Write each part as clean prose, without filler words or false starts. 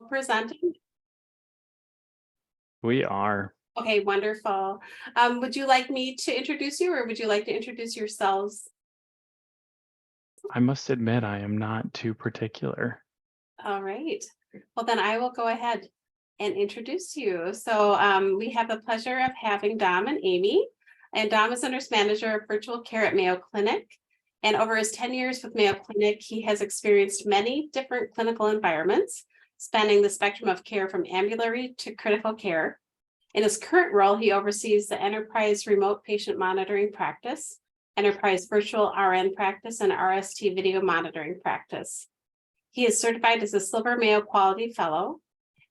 presenting? We are. Okay, wonderful. Would you like me to introduce you, or would you like to introduce yourselves? I must admit, I am not too particular. All right. Well, then I will go ahead and introduce you. So we have the pleasure of having Dom and Amy. And Dom is a nurse manager of virtual care at Mayo Clinic. And over his 10 years with Mayo Clinic, he has experienced many different clinical environments, spanning the spectrum of care from ambulatory to critical care. In his current role, he oversees the enterprise remote patient monitoring practice, enterprise virtual RN practice, and RST video monitoring practice. He is certified as a Silver Mayo Quality Fellow,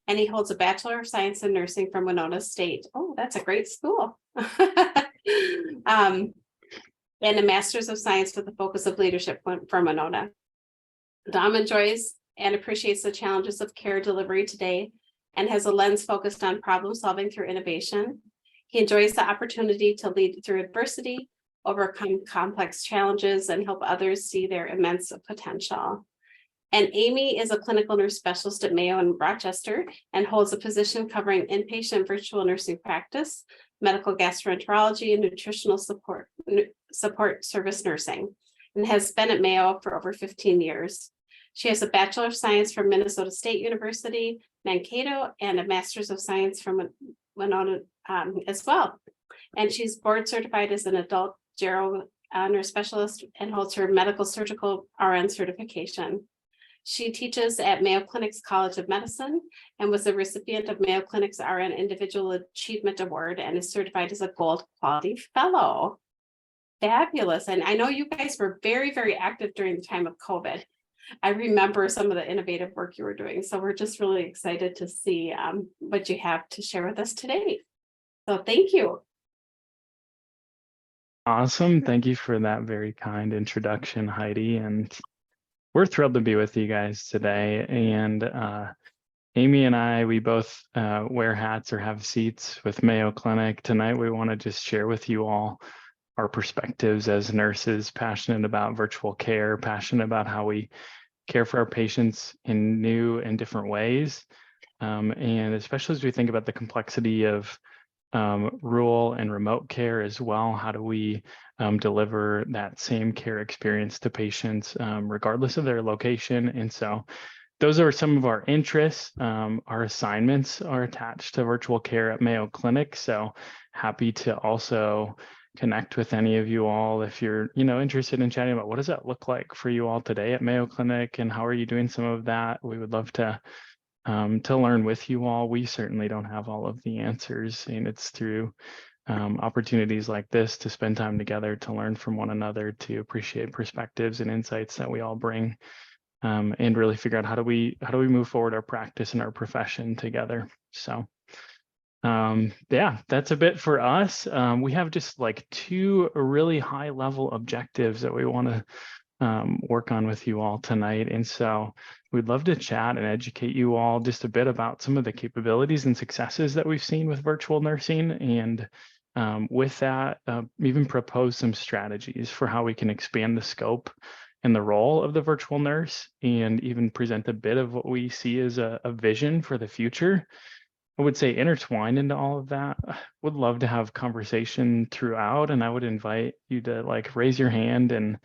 and he holds a Bachelor of Science in Nursing from Winona State. Oh, that's a great school. And a Master's of Science with a focus of leadership from Winona. Dom enjoys and appreciates the challenges of care delivery today and has a lens focused on problem solving through innovation. He enjoys the opportunity to lead through adversity, overcome complex challenges, and help others see their immense potential. And Amy is a clinical nurse specialist at Mayo in Rochester and holds a position covering inpatient virtual nursing practice, medical gastroenterology, and nutritional support service nursing, and has been at Mayo for over 15 years. She has a Bachelor of Science from Minnesota State University, Mankato, and a Master's of Science from Winona as well. And she's board certified as an adult gero nurse specialist and holds her medical surgical RN certification. She teaches at Mayo Clinic's College of Medicine and was a recipient of Mayo Clinic's RN Individual Achievement Award and is certified as a Gold Quality Fellow. Fabulous. And I know you guys were very, very active during the time of COVID. I remember some of the innovative work you were doing. So we're just really excited to see what you have to share with us today. So thank you. Awesome. Thank you for that very kind introduction, Heidi. And we're thrilled to be with you guys today. And Amy and I, we both wear hats or have seats with Mayo Clinic. Tonight, we want to just share with you all our perspectives as nurses, passionate about virtual care, passionate about how we care for our patients in new and different ways. And especially as we think about the complexity of rural and remote care as well, how do we deliver that same care experience to patients regardless of their location? And so those are some of our interests. Our assignments are attached to virtual care at Mayo Clinic. So happy to also connect with any of you all if you're interested in chatting about what does that look like for you all today at Mayo Clinic and how are you doing some of that. We would love to learn with you all. We certainly don't have all of the answers, and it's through opportunities like this to spend time together, to learn from one another, to appreciate perspectives and insights that we all bring, and really figure out how do we move forward our practice and our profession together. So yeah, that's a bit for us. We have just like two really high level objectives that we want to work on with you all tonight. And so we'd love to chat and educate you all just a bit about some of the capabilities and successes that we've seen with virtual nursing. And with that, even propose some strategies for how we can expand the scope and the role of the virtual nurse, and even present a bit of what we see as a vision for the future. I would say intertwined into all of that. Would love to have conversation throughout, and I would invite you to like raise your hand and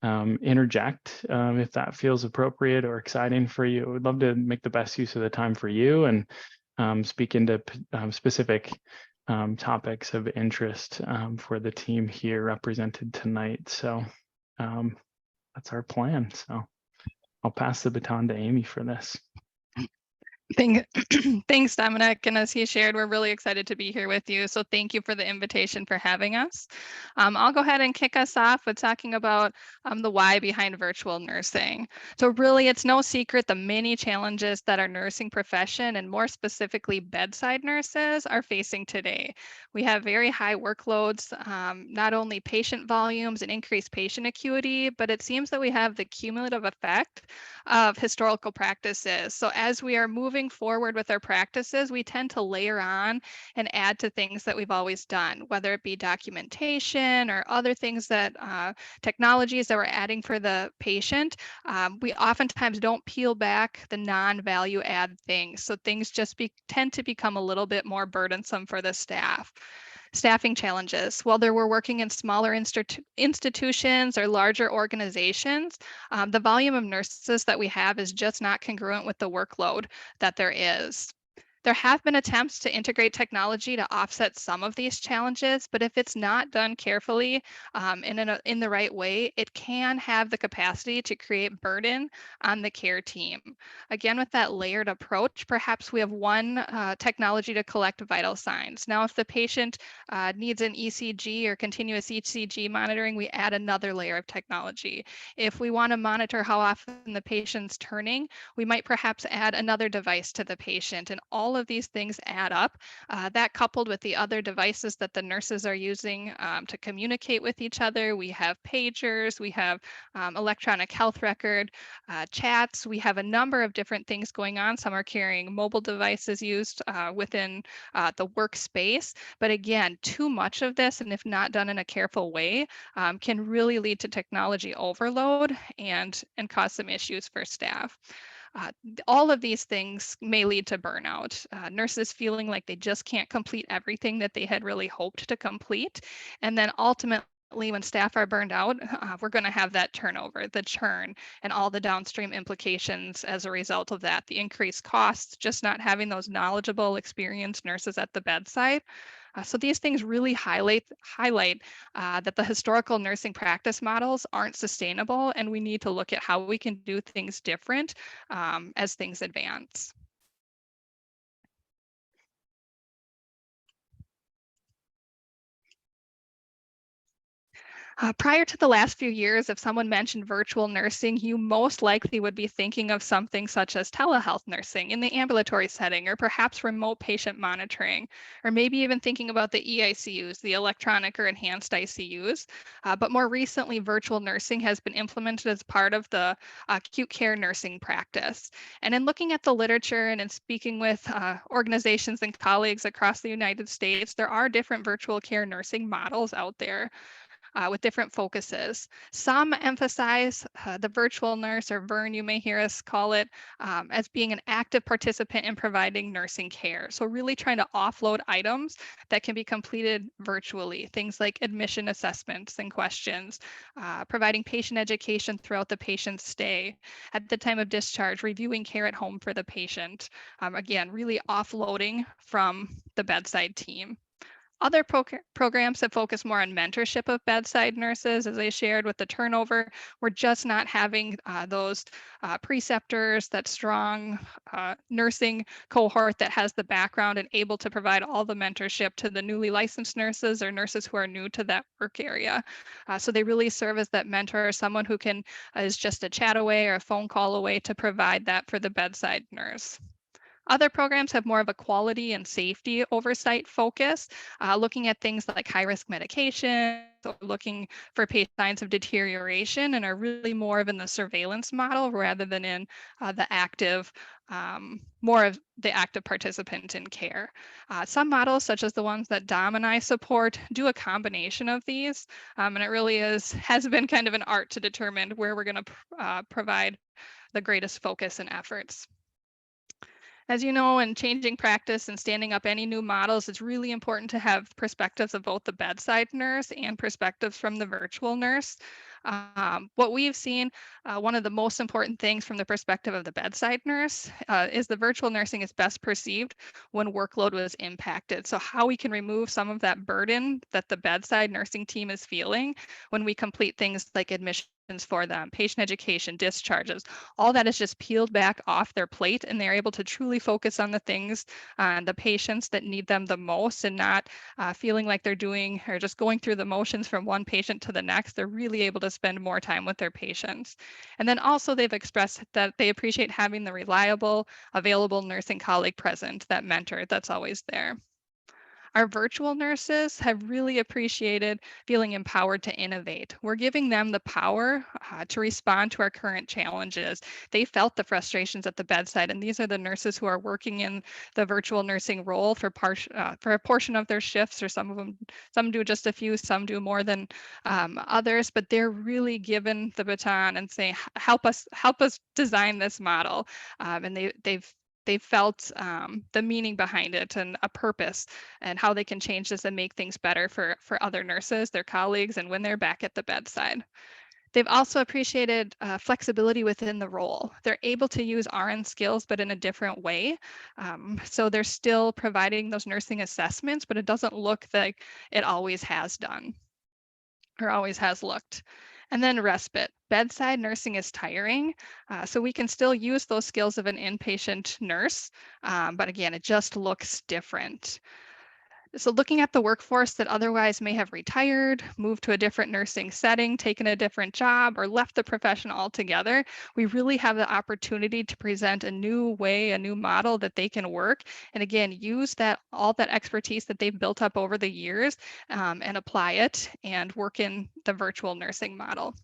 interject if that feels appropriate or exciting for you. We'd love to make the best use of the time for you and speak into specific topics of interest for the team here represented tonight. So that's our plan. So I'll pass the baton to Amy for this. Thanks, Dominic. And as he shared, we're really excited to be here with you. So thank you for the invitation for having us. I'll go ahead and kick us off with talking about the why behind virtual nursing. So really, it's no secret the many challenges that our nursing profession, and more specifically bedside nurses, are facing today. We have very high workloads, not only patient volumes and increased patient acuity, but it seems that we have the cumulative effect of historical practices. So as we are moving moving forward with our practices, we tend to layer on and add to things that we've always done, whether it be documentation or other things that technologies that we're adding for the patient. We oftentimes don't peel back the non-value add things. So things just tend to become a little bit more burdensome for the staff. Staffing challenges. Whether we're working in smaller institutions or larger organizations, the volume of nurses that we have is just not congruent with the workload that there is. There have been attempts to integrate technology to offset some of these challenges, but if it's not done carefully in the right way, it can have the capacity to create burden on the care team. Again, with that layered approach, perhaps we have one technology to collect vital signs. Now, if the patient needs an ECG or continuous ECG monitoring, we add another layer of technology. If we want to monitor how often the patient's turning, we might perhaps add another device to the patient, and all of these things add up. That coupled with the other devices that the nurses are using to communicate with each other. We have pagers, we have electronic health record, chats. We have a number of different things going on. Some are carrying mobile devices used within the workspace. But again, too much of this, and if not done in a careful way, can really lead to technology overload and cause some issues for staff. All of these things may lead to burnout. Nurses feeling like they just can't complete everything that they had really hoped to complete. And then ultimately, when staff are burned out, we're going to have that turnover, the churn, and all the downstream implications as a result of that. The increased costs, just not having those knowledgeable, experienced nurses at the bedside. So these things really highlight that the historical nursing practice models aren't sustainable, and we need to look at how we can do things different as things advance. Prior to the last few years, if someone mentioned virtual nursing, you most likely would be thinking of something such as telehealth nursing in the ambulatory setting, or perhaps remote patient monitoring, or maybe even thinking about the EICUs, the electronic or enhanced ICUs. But more recently, virtual nursing has been implemented as part of the acute care nursing practice. And in looking at the literature and in speaking with organizations and colleagues across the United States, there are different virtual care nursing models out there. With different focuses. Some emphasize the virtual nurse, or VERN, you may hear us call it, as being an active participant in providing nursing care. So really trying to offload items that can be completed virtually, things like admission assessments and questions, providing patient education throughout the patient's stay, at the time of discharge, reviewing care at home for the patient. Again, really offloading from the bedside team. Other programs that focus more on mentorship of bedside nurses, as I shared with the turnover, we're just not having those preceptors, that strong nursing cohort that has the background and able to provide all the mentorship to the newly licensed nurses or nurses who are new to that work area. So they really serve as that mentor, someone who is just a chat away or a phone call away to provide that for the bedside nurse. Other programs have more of a quality and safety oversight focus, looking at things like high-risk medication, or looking for signs of deterioration, and are really more of in the surveillance model rather than in the active, more of the active participant in care. Some models, such as the ones that Dom and I support, do a combination of these, and it really has been kind of an art to determine where we're going to provide the greatest focus and efforts. As you know, in changing practice and standing up any new models, it's really important to have perspectives of both the bedside nurse and perspectives from the virtual nurse. What we've seen, one of the most important things from the perspective of the bedside nurse is the virtual nursing is best perceived when workload was impacted. So how we can remove some of that burden that the bedside nursing team is feeling when we complete things like admissions for them, patient education, discharges, all that is just peeled back off their plate, and they're able to truly focus on the things, the patients that need them the most, and not feeling like they're doing or just going through the motions from one patient to the next. They're really able to spend more time with their patients. And then also they've expressed that they appreciate having the reliable, available nursing colleague present, that mentor that's always there. Our virtual nurses have really appreciated feeling empowered to innovate. We're giving them the power to respond to our current challenges. They felt the frustrations at the bedside, and these are the nurses who are working in the virtual nursing role for a portion of their shifts, or some do just a few, some do more than others, but they're really given the baton and saying, help us design this model. And they've felt the meaning behind it and a purpose and how they can change this and make things better for other nurses, their colleagues, and when they're back at the bedside. They've also appreciated flexibility within the role. They're able to use RN skills, but in a different way. So they're still providing those nursing assessments, but it doesn't look like it always has done or always has looked. And then respite. Bedside nursing is tiring, so we can still use those skills of an inpatient nurse, but again, it just looks different. So looking at the workforce that otherwise may have retired, moved to a different nursing setting, taken a different job, or left the profession altogether, we really have the opportunity to present a new way, a new model that they can work. And again, use all that expertise that they've built up over the years and apply it and work in the virtual nursing model.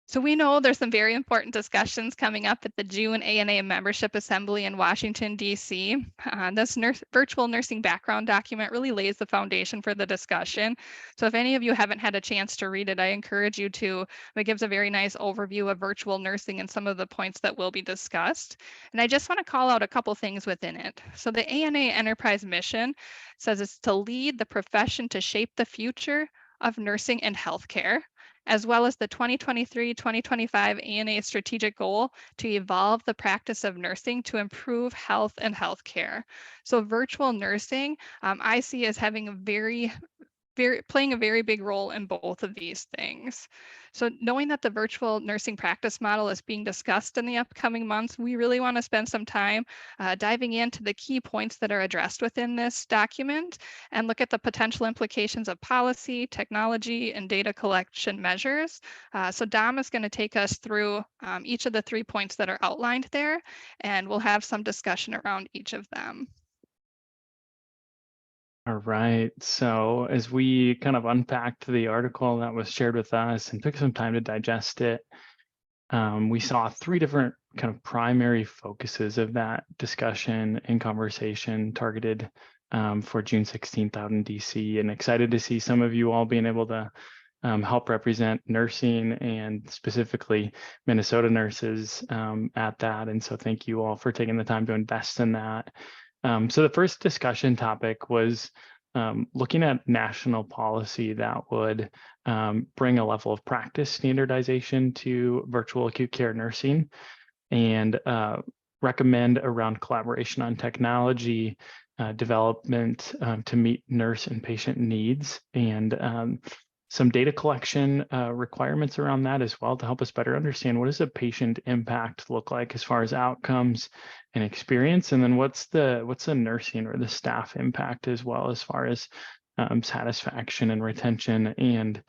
So we know there's some very important discussions coming up at the June ANA Membership Assembly in Washington, D.C. This virtual nursing background document really lays the foundation for the discussion. So if any of you haven't had a chance to read it, I encourage you to. It gives a very nice overview of virtual nursing and some of the points that will be discussed. And I just want to call out a couple things within it. So the ANA Enterprise Mission says it's to lead the profession to shape the future of nursing and healthcare, as well as the 2023-2025 ANA strategic goal to evolve the practice of nursing to improve health and healthcare. So virtual nursing, I see as having playing a very big role in both of these things. So knowing that the virtual nursing practice model is being discussed in the upcoming months, we really want to spend some time diving into the key points that are addressed within this document and look at the potential implications of policy, technology, and data collection measures. So Dom is going to take us through each of the 3 points that are outlined there, and we'll have some discussion around each of them. All right. So as we kind of unpacked the article that was shared with us and took some time to digest it, we saw 3 different kind of primary focuses of that discussion and conversation targeted for June 16th out in DC, and excited to see some of you all being able to help represent nursing and specifically Minnesota nurses at that. And so thank you all for taking the time to invest in that. So the first discussion topic was looking at national policy that would bring a level of practice standardization to virtual acute care nursing and recommend around collaboration on technology development to meet nurse and patient needs, and some data collection requirements around that as well to help us better understand what does a patient impact look like as far as outcomes and experience, and then what's the nursing or the staff impact as well as far as satisfaction and retention, and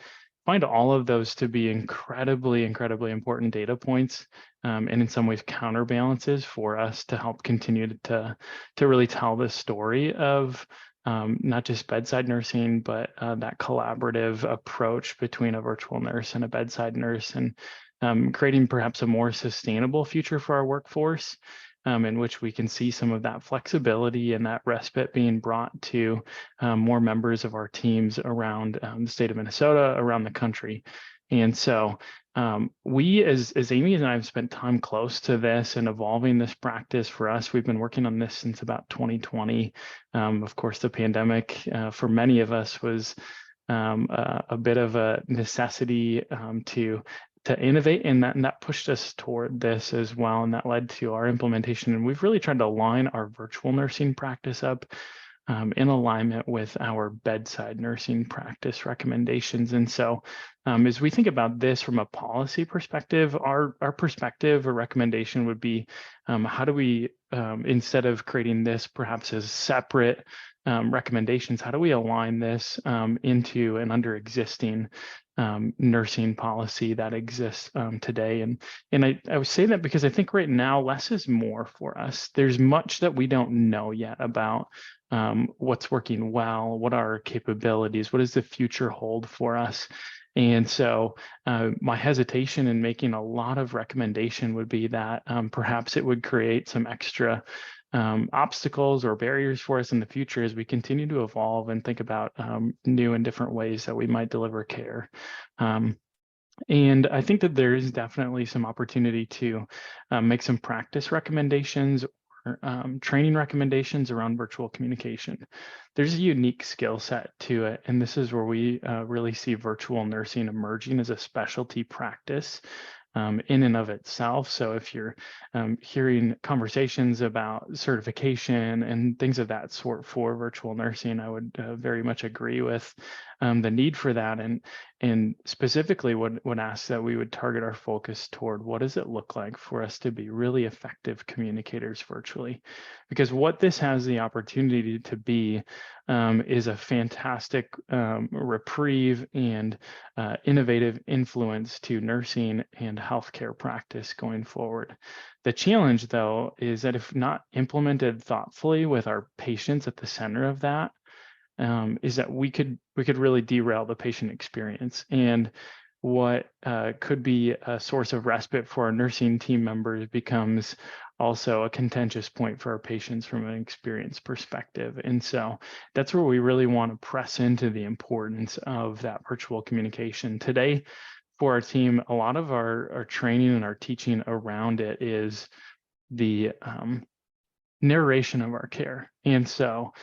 find all of those to be incredibly important data points and in some ways counterbalances for us to help continue to really tell the story of not just bedside nursing, but that collaborative approach between a virtual nurse and a bedside nurse, and creating perhaps a more sustainable future for our workforce, in which we can see some of that flexibility and that respite being brought to more members of our teams around the state of Minnesota, around the country. And so we, as Amy and I have spent time close to this and evolving this practice for us, we've been working on this since about 2020. Of course, the pandemic for many of us was a bit of a necessity to innovate, and that pushed us toward this as well, and that led to our implementation. And we've really tried to align our virtual nursing practice up in alignment with our bedside nursing practice recommendations. And so as we think about this from a policy perspective, our perspective or recommendation would be how do we, instead of creating this perhaps as separate recommendations, how do we align this into and under existing nursing policy that exists today? And I would say that because I think right now less is more for us. There's much that we don't know yet about what's working well, what are our capabilities, what does the future hold for us. And so my hesitation in making a lot of recommendation would be that perhaps it would create some extra obstacles or barriers for us in the future as we continue to evolve and think about new and different ways that we might deliver care. And I think that there is definitely some opportunity to make some practice recommendations or training recommendations around virtual communication. There's a unique skill set to it, and this is where we really see virtual nursing emerging as a specialty practice in and of itself. So if you're hearing conversations about certification and things of that sort for virtual nursing, I would very much agree with the need for that. And specifically would ask that we would target our focus toward what does it look like for us to be really effective communicators virtually? Because what this has the opportunity to be is a fantastic reprieve and innovative influence to nursing and healthcare practice going forward. The challenge, though, is that if not implemented thoughtfully with our patients at the center of that, is that we could really derail the patient experience. And what could be a source of respite for our nursing team members becomes also a contentious point for our patients from an experience perspective. And so that's where we really want to press into the importance of that virtual communication. Today, for our team, a lot of our training and our teaching around it is the narration of our care. And so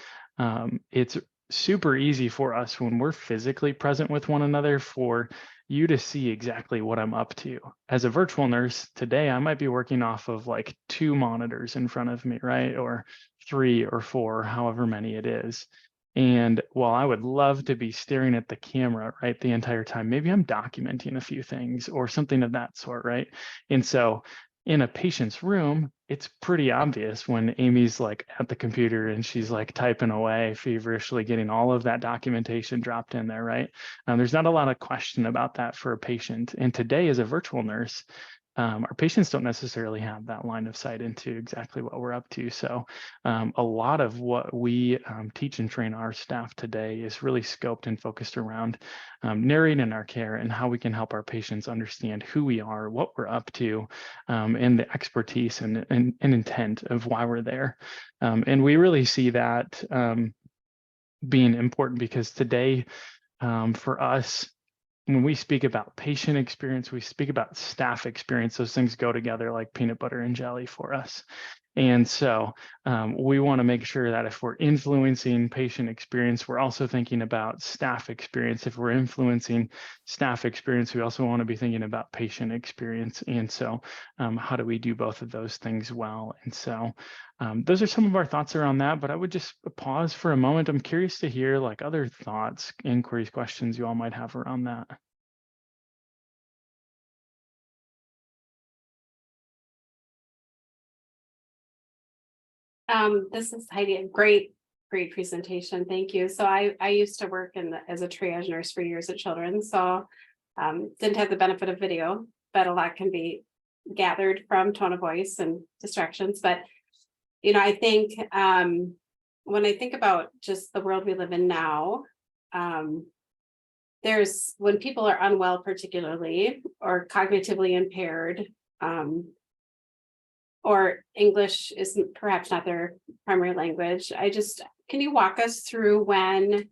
it's super easy for us when we're physically present with one another for you to see exactly what I'm up to. As a virtual nurse today, I might be working off of like 2 monitors in front of me, right? Or 3 or 4, however many it is. And while I would love to be staring at the camera, right, the entire time, maybe I'm documenting a few things or something of that sort, right? And so in a patient's room, it's pretty obvious when Amy's like at the computer and she's like typing away feverishly, getting all of that documentation dropped in there, right? There's not a lot of question about that for a patient. And today, as a virtual nurse, our patients don't necessarily have that line of sight into exactly what we're up to. So a lot of what we teach and train our staff today is really scoped and focused around narrating our care and how we can help our patients understand who we are, what we're up to, and the expertise and intent of why we're there. And we really see that being important because today, for us, when we speak about patient experience, we speak about staff experience. Those things go together like peanut butter and jelly for us. And so we want to make sure that if we're influencing patient experience, we're also thinking about staff experience. If we're influencing staff experience, we also want to be thinking about patient experience. And so how do we do both of those things well? And so those are some of our thoughts around that, but I would just pause for a moment. I'm curious to hear like other thoughts, inquiries, questions you all might have around that. This is Heidi, a great presentation. Thank you. So I used to work as a triage nurse for years at Children's, so didn't have the benefit of video, but a lot can be gathered from tone of voice and distractions. But you know, I think when I think about just the world we live in now, there's when people are unwell, particularly or cognitively impaired, or English is perhaps not their primary language. Can you walk us through when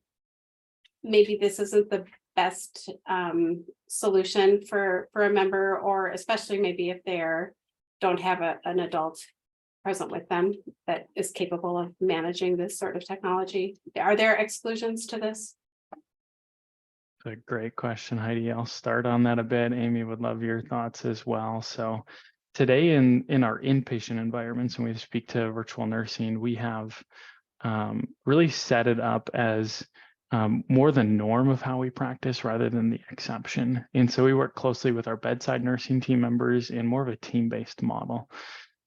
maybe this isn't the best solution for a member, or especially maybe if they're don't have an adult present with them that is capable of managing this sort of technology? Are there exclusions to this? A great question, Heidi. I'll start on that a bit. Amy, would love your thoughts as well. So today in our inpatient environments, when we speak to virtual nursing, we have really set it up as more the norm of how we practice rather than the exception. And so we work closely with our bedside nursing team members in more of a team-based model.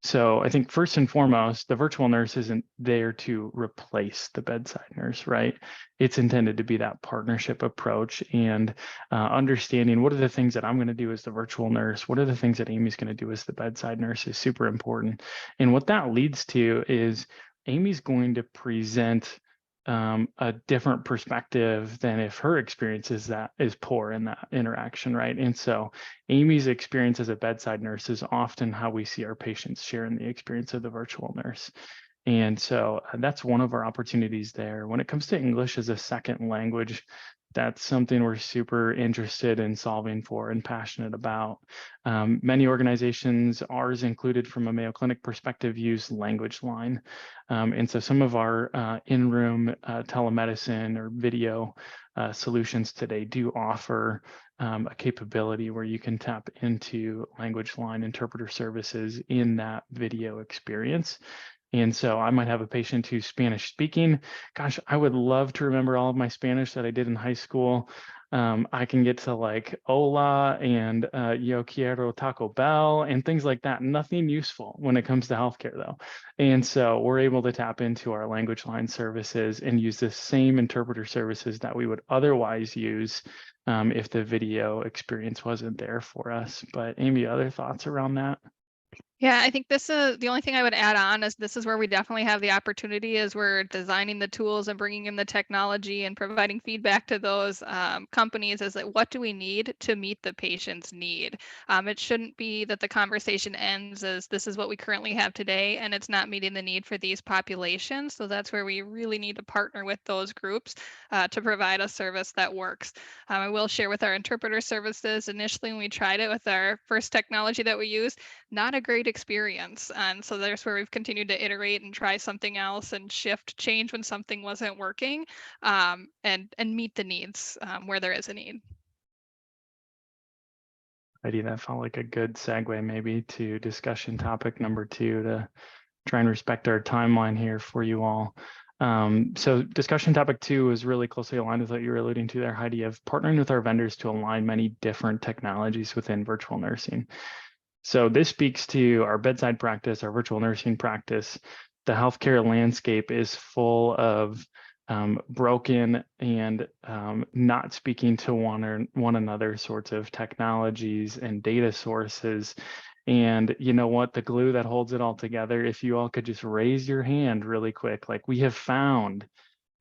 So I think first and foremost, the virtual nurse isn't there to replace the bedside nurse, right? It's intended to be that partnership approach and understanding what are the things that I'm going to do as the virtual nurse, what are the things that Amy's going to do as the bedside nurse is super important. And what that leads to is Amy's going to present a different perspective than if her experience is poor in that interaction, right? And so Amy's experience as a bedside nurse is often how we see our patients share in the experience of the virtual nurse. And so that's one of our opportunities there. When it comes to English as a second language, that's something we're super interested in solving for and passionate about. Many organizations, ours included from a Mayo Clinic perspective, use language line. And so some of our in-room telemedicine or video solutions today do offer a capability where you can tap into language line interpreter services in that video experience. And so I might have a patient who's Spanish speaking. Gosh, I would love to remember all of my Spanish that I did in high school. I can get to like hola and yo quiero Taco Bell and things like that. Nothing useful when it comes to healthcare though. And so we're able to tap into our language line services and use the same interpreter services that we would otherwise use if the video experience wasn't there for us. But Amy, other thoughts around that? Yeah, I think this is the only thing I would add on is this is where we definitely have the opportunity as we're designing the tools and bringing in the technology and providing feedback to those companies is that what do we need to meet the patient's need? It shouldn't be that the conversation ends as this is what we currently have today and it's not meeting the need for these populations. So that's where we really need to partner with those groups to provide a service that works. I will share with our interpreter services initially when we tried it with our first technology that we used, not a great experience. And so there's where we've continued to iterate and try something else and shift, change when something wasn't working, and meet the needs where there is a need. Heidi, that felt like a good segue maybe to discussion topic number 2 to try and respect our timeline here for you all. So discussion topic 2 is really closely aligned with what you were alluding to there, Heidi, of partnering with our vendors to align many different technologies within virtual nursing. So this speaks to our bedside practice, our virtual nursing practice. The healthcare landscape is full of broken and not speaking to one another sorts of technologies and data sources. And you know what? The glue that holds it all together, if you all could just raise your hand really quick, like we have found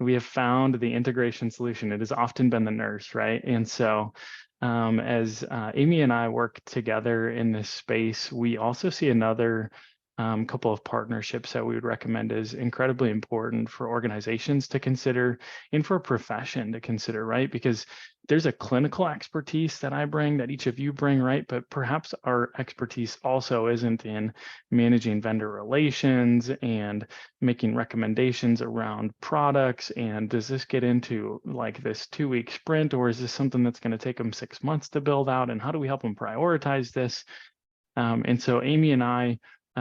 the integration solution. It has often been the nurse, right? And so as Amy and I work together in this space, we also see another couple of partnerships that we would recommend as incredibly important for organizations to consider and for a profession to consider, right? Because there's a clinical expertise that I bring, that each of you bring, right? But perhaps our expertise also isn't in managing vendor relations and making recommendations around products. And does this get into like this 2-week sprint, or is this something that's going to take them 6 months to build out? And how do we help them prioritize this? And so Amy and I,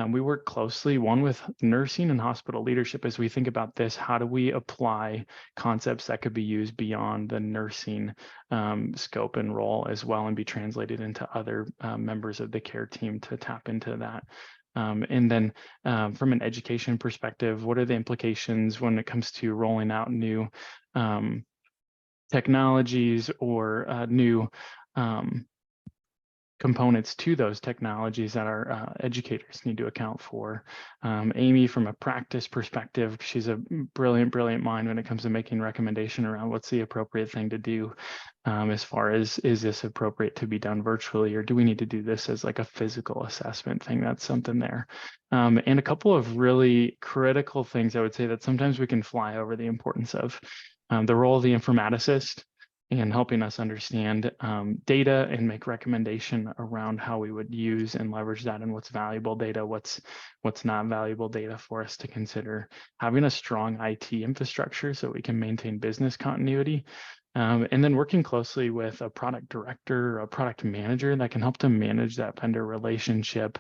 we work closely, one with nursing and hospital leadership as we think about this. How do we apply concepts that could be used beyond the nursing scope and role as well and be translated into other members of the care team to tap into that? And then from an education perspective, what are the implications when it comes to rolling out new technologies or new components to those technologies that our educators need to account for? Amy, from a practice perspective, she's a brilliant mind when it comes to making recommendation around what's the appropriate thing to do as far as, is this appropriate to be done virtually, or do we need to do this as like a physical assessment thing? That's something there. And a couple of really critical things I would say that sometimes we can fly over the importance of. The role of the informaticist and helping us understand data and make recommendation around how we would use and leverage that and what's valuable data, what's not valuable data for us to consider. Having a strong IT infrastructure so we can maintain business continuity. And then working closely with a product director, or a product manager that can help to manage that vendor relationship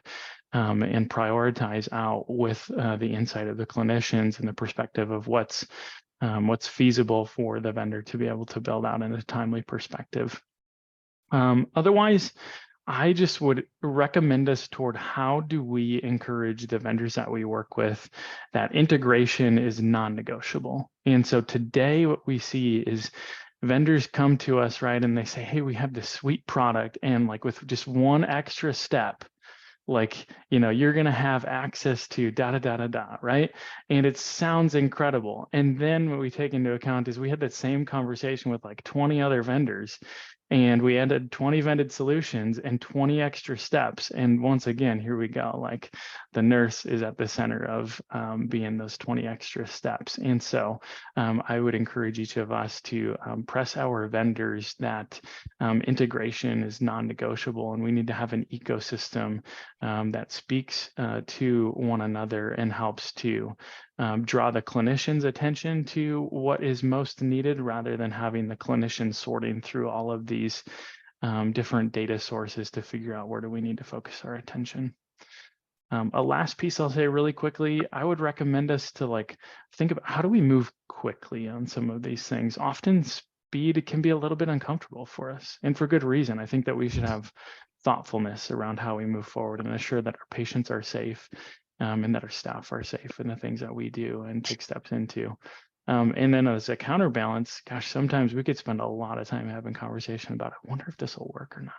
and prioritize out with the insight of the clinicians and the perspective of what's feasible for the vendor to be able to build out in a timely perspective. Otherwise, I just would recommend us toward how do we encourage the vendors that we work with that integration is non-negotiable. And so today what we see is vendors come to us, right, and they say, hey, we have this sweet product, and like with just one extra step, like, you're going to have access to da da da da da, right? And it sounds incredible. And then what we take into account is we had that same conversation with like 20 other vendors, and we ended 20 vended solutions and 20 extra steps. And once again, here we go, like the nurse is at the center of being those 20 extra steps. And so I would encourage each of us to press our vendors that integration is non-negotiable, and we need to have an ecosystem that speaks to one another and helps to draw the clinician's attention to what is most needed, rather than having the clinician sorting through all of these different data sources to figure out where do we need to focus our attention. A last piece I'll say really quickly, I would recommend us to like think about how do we move quickly on some of these things. Often speed can be a little bit uncomfortable for us, and for good reason. I think that we should have thoughtfulness around how we move forward and ensure that our patients are safe, and that our staff are safe in the things that we do and take steps into. And then as a counterbalance, gosh, sometimes we could spend a lot of time having conversation about, I wonder if this will work or not.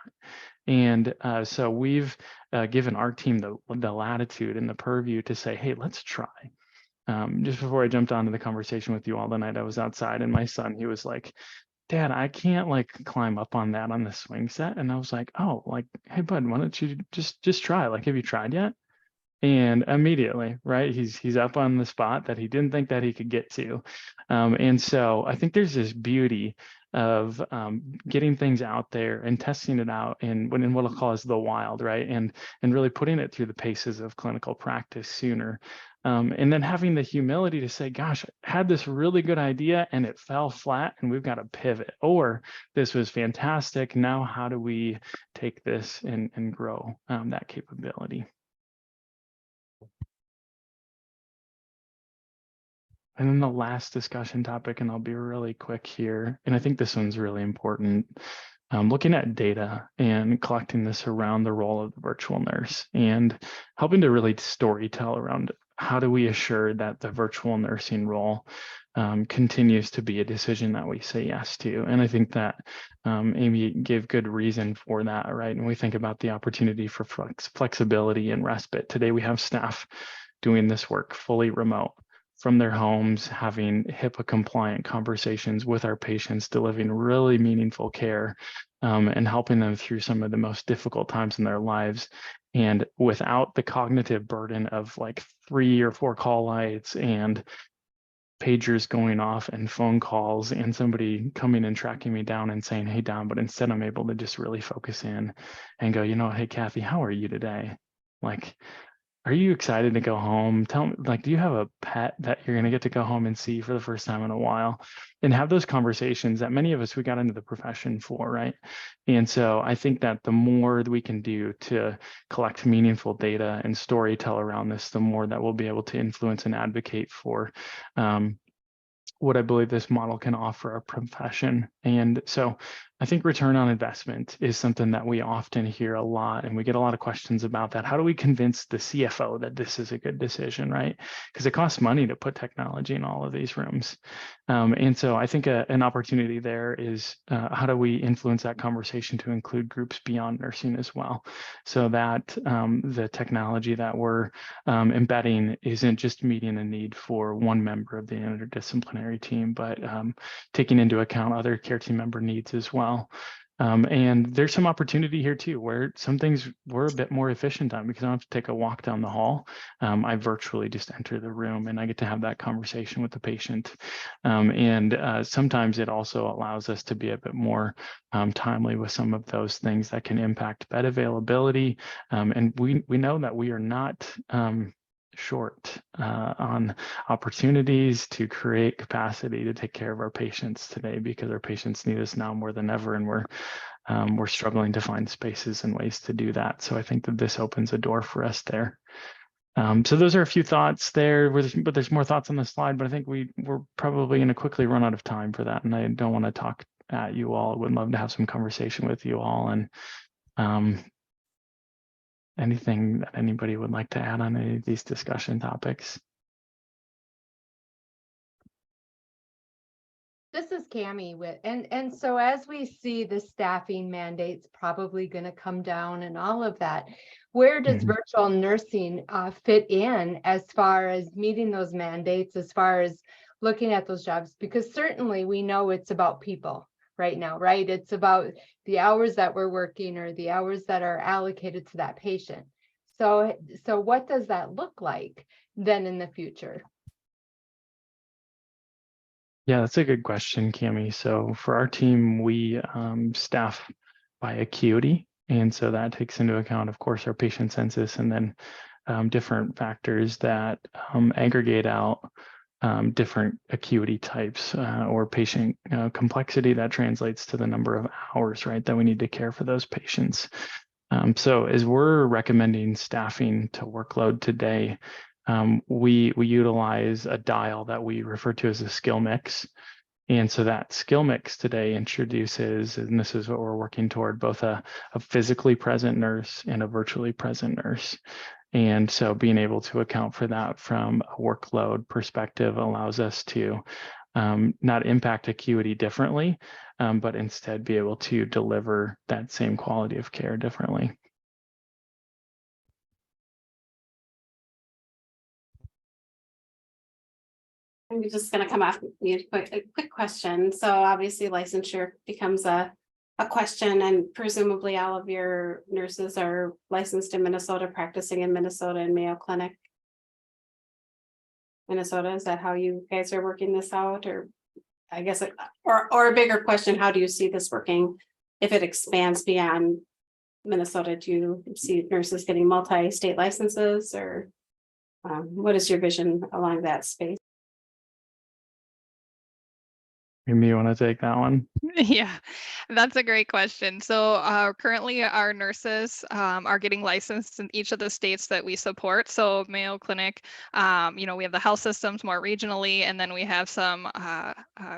And so we've given our team the latitude and the purview to say, hey, let's try. Just before I jumped onto the conversation with you all the night, I was outside, and my son, he was like, Dad, I can't like climb up on that on the swing set. And I was like, oh, like, hey, bud, why don't you just try? Like, have you tried yet? And immediately, right, he's up on the spot that he didn't think that he could get to. And so I think there's this beauty of getting things out there and testing it out in what I'll call is the wild, right? And really putting it through the paces of clinical practice sooner. And then having the humility to say, gosh, I had this really good idea and it fell flat and we've got to pivot. Or this was fantastic. Now, how do we take this and grow that capability? And then the last discussion topic, and I'll be really quick here, and I think this one's really important, looking at data and collecting this around the role of the virtual nurse and helping to really storytell around how do we assure that the virtual nursing role continues to be a decision that we say yes to. And I think that Amy gave good reason for that, right? And we think about the opportunity for flexibility and respite. Today we have staff doing this work fully remote from their homes, having HIPAA compliant conversations with our patients, delivering really meaningful care, and helping them through some of the most difficult times in their lives. And without the cognitive burden of like 3 or 4 call lights and pagers going off and phone calls and somebody coming and tracking me down and saying, hey, Don, but instead I'm able to just really focus in and go, hey, Kathy, how are you today? Like, are you excited to go home? Tell me, like, do you have a pet that you're going to get to go home and see for the first time in a while? And have those conversations that many of us, we got into the profession for, right? And so I think that the more that we can do to collect meaningful data and story tell around this, the more that we'll be able to influence and advocate for what I believe this model can offer our profession. And so I think return on investment is something that we often hear a lot, and we get a lot of questions about that. How do we convince the CFO that this is a good decision, right? Because it costs money to put technology in all of these rooms. And so I think an opportunity there is how do we influence that conversation to include groups beyond nursing as well, so that the technology that we're embedding isn't just meeting a need for one member of the interdisciplinary team, but taking into account other care team member needs as well. And there's some opportunity here too, where some things we're a bit more efficient on because I don't have to take a walk down the hall. I virtually just enter the room and I get to have that conversation with the patient. And sometimes it also allows us to be a bit more timely with some of those things that can impact bed availability. And we know that we are not short on opportunities to create capacity to take care of our patients today, because our patients need us now more than ever, and we're struggling to find spaces and ways to do that. So I think that this opens a door for us there. So those are a few thoughts there, but there's more thoughts on the slide, but I think we're probably going to quickly run out of time for that, and I don't want to talk at you all. I would love to have some conversation with you all, and anything that anybody would like to add on any of these discussion topics? This is Cammie with, and so as we see the staffing mandates probably going to come down and all of that, where does virtual nursing fit in as far as meeting those mandates, as far as looking at those jobs? Because certainly we know it's about people right now, right? It's about the hours that we're working or the hours that are allocated to that patient. So what does that look like then in the future? Yeah, that's a good question, Cammie. So for our team, we staff by acuity. And so that takes into account, of course, our patient census and then different factors that aggregate out different acuity types or patient complexity that translates to the number of hours, right, that we need to care for those patients. So as we're recommending staffing to workload today, we utilize a dial that we refer to as a skill mix. And so that skill mix today introduces, and this is what we're working toward, both a physically present nurse and a virtually present nurse. And so being able to account for that from a workload perspective allows us to not impact acuity differently, but instead be able to deliver that same quality of care differently. I'm just going to come off mute. A quick question. So obviously licensure becomes a question, and presumably all of your nurses are licensed in Minnesota, practicing in Minnesota and Mayo Clinic. Minnesota, is that how you guys are working this out? Or I guess, or a bigger question, how do you see this working if it expands beyond Minnesota? Do you see nurses getting multi-state licenses, or what is your vision along that space? Maybe you want to take that one? Yeah, that's a great question. So currently our nurses are getting licensed in each of the states that we support. So Mayo Clinic, we have the health systems more regionally, and then we have some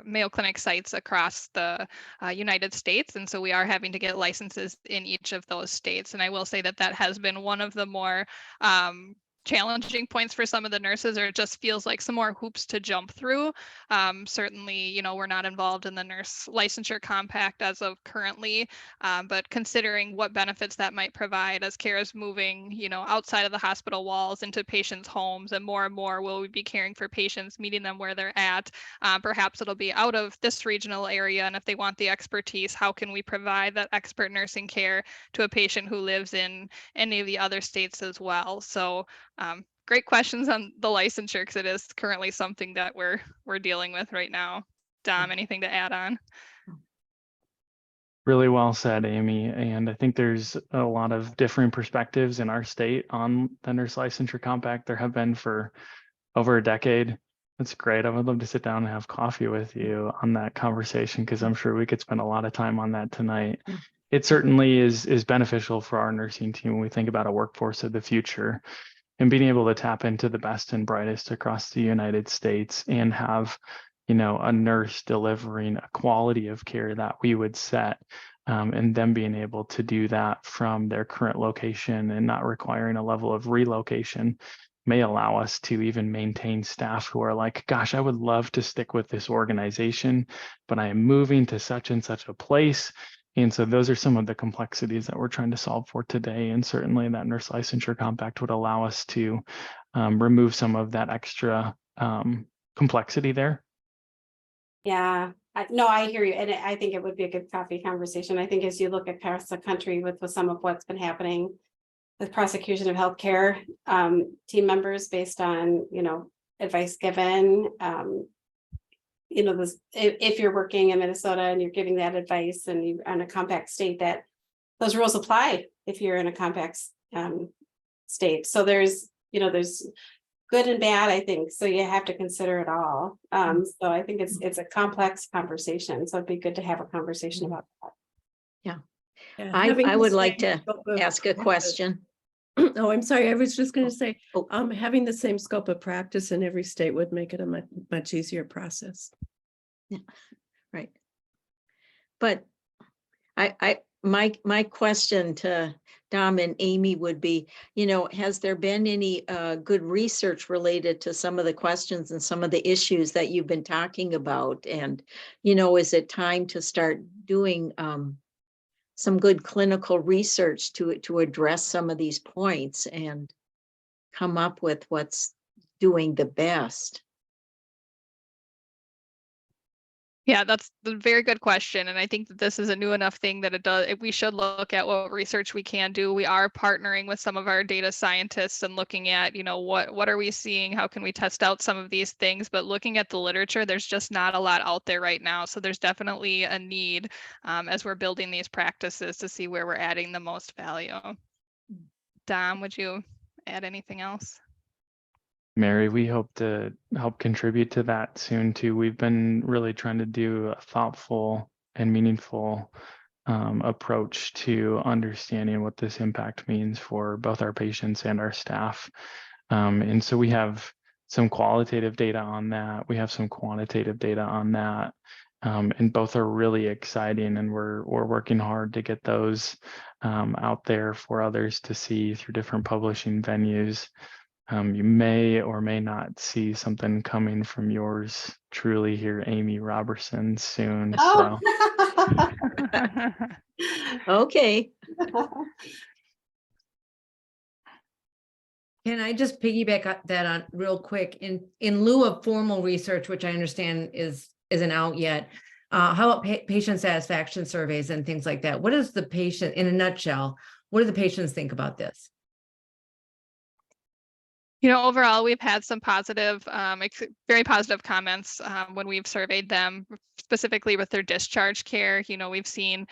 Mayo Clinic sites across the United States. And so we are having to get licenses in each of those states. And I will say that that has been one of the more challenging points for some of the nurses, or it just feels like some more hoops to jump through. Certainly, we're not involved in the nurse licensure compact as of currently, but considering what benefits that might provide as care is moving, outside of the hospital walls into patients' homes, and more will we be caring for patients, meeting them where they're at. Perhaps it'll be out of this regional area, and if they want the expertise, how can we provide that expert nursing care to a patient who lives in any of the other states as well? So great questions on the licensure, because it is currently something that we're dealing with right now. Dom, anything to add on? Really well said, Amy. And I think there's a lot of differing perspectives in our state on the nurse licensure compact. There have been for over a decade. That's great. I would love to sit down and have coffee with you on that conversation, because I'm sure we could spend a lot of time on that tonight. It certainly is beneficial for our nursing team when we think about a workforce of the future, and being able to tap into the best and brightest across the United States and have, a nurse delivering a quality of care that we would set, and them being able to do that from their current location and not requiring a level of relocation may allow us to even maintain staff who are like, gosh, I would love to stick with this organization, but I am moving to such and such a place. And so those are some of the complexities that we're trying to solve for today. And certainly that nurse licensure compact would allow us to remove some of that extra complexity there. Yeah, I hear you. And I think it would be a good coffee conversation. I think as you look across the country with some of what's been happening with prosecution of healthcare team members based on, advice given, if you're working in Minnesota and you're giving that advice and you're on a compact state, that those rules apply if you're in a compact state. So there's good and bad, I think. So you have to consider it all. So I think it's a complex conversation. So it'd be good to have a conversation about that. Yeah, I would like to ask a question. Oh, I'm sorry. I was just going to say, Oh. Having the same scope of practice in every state would make it a much easier process. Yeah, right. But I my question to Dom and Amy would be, has there been any good research related to some of the questions and some of the issues that you've been talking about? And, is it time to start doing some good clinical research to address some of these points and come up with what's doing the best? Yeah, that's a very good question. And I think that this is a new enough thing that we should look at what research we can do. We are partnering with some of our data scientists and looking at, what are we seeing? How can we test out some of these things? But looking at the literature, there's just not a lot out there right now. So there's definitely a need as we're building these practices to see where we're adding the most value. Dom, would you add anything else? Mary, we hope to help contribute to that soon too. We've been really trying to do a thoughtful and meaningful approach to understanding what this impact means for both our patients and our staff. And so we have some qualitative data on that. We have some quantitative data on that. And both are really exciting, and we're working hard to get those out there for others to see through different publishing venues. You may or may not see something coming from yours truly here, Amy Robertson, soon. Oh. Okay. Can I just piggyback that on real quick? In lieu of formal research, which I understand isn't out yet, how about patient satisfaction surveys and things like that? What is the patient, in a nutshell, what do the patients think about this? Overall, we've had some positive, very positive comments when we've surveyed them, specifically with their discharge care. We've seen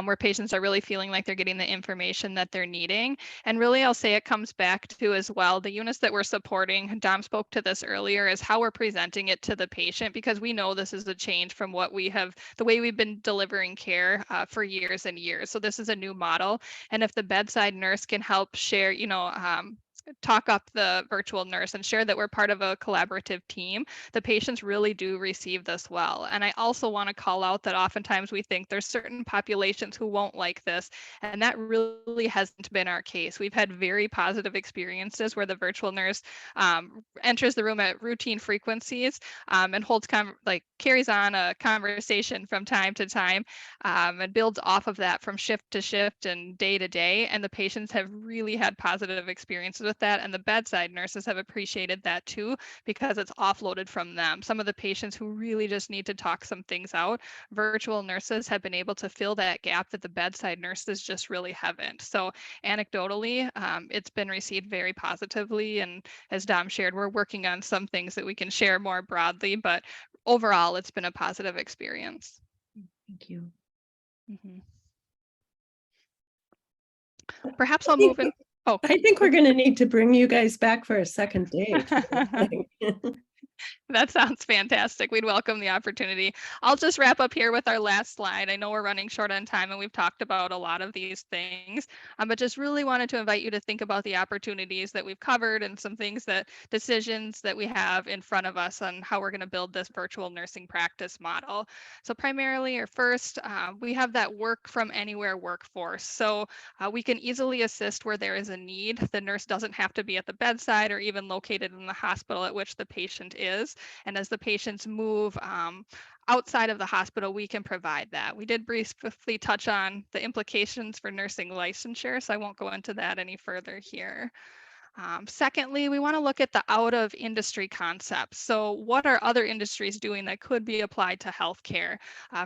where patients are really feeling like they're getting the information that they're needing. And really, I'll say it comes back to as well, the units that we're supporting, Dom spoke to this earlier, is how we're presenting it to the patient, because we know this is a change from the way we've been delivering care for years and years. So this is a new model. And if the bedside nurse can help share, talk up the virtual nurse and share that we're part of a collaborative team, the patients really do receive this well. And I also want to call out that oftentimes we think there's certain populations who won't like this, and that really hasn't been our case. We've had very positive experiences where the virtual nurse enters the room at routine frequencies and carries on a conversation from time to time and builds off of that from shift to shift and day to day. And the patients have really had positive experiences with that, and the bedside nurses have appreciated that too, because it's offloaded from them. Some of the patients who really just need to talk some things out, virtual nurses have been able to fill that gap that the bedside nurses just really haven't. So anecdotally, it's been received very positively, and as Dom shared, we're working on some things that we can share more broadly, but overall it's been a positive experience. Thank you. Mm-hmm. Perhaps I'll move in. Oh, I think we're going to need to bring you guys back for a second date. that sounds fantastic. We'd welcome the opportunity. I'll just wrap up here with our last slide. I know we're running short on time and we've talked about a lot of these things, but just really wanted to invite you to think about the opportunities that we've covered and some decisions that we have in front of us on how we're going to build this virtual nursing practice model. So primarily, or first, we have that work from anywhere workforce. So we can easily assist where there is a need. The nurse doesn't have to be at the bedside or even located in the hospital at which the patient is. And as the patients move outside of the hospital, we can provide that. We did briefly touch on the implications for nursing licensure, so I won't go into that any further here. Secondly, we want to look at the out of industry concepts. So what are other industries doing that could be applied to healthcare?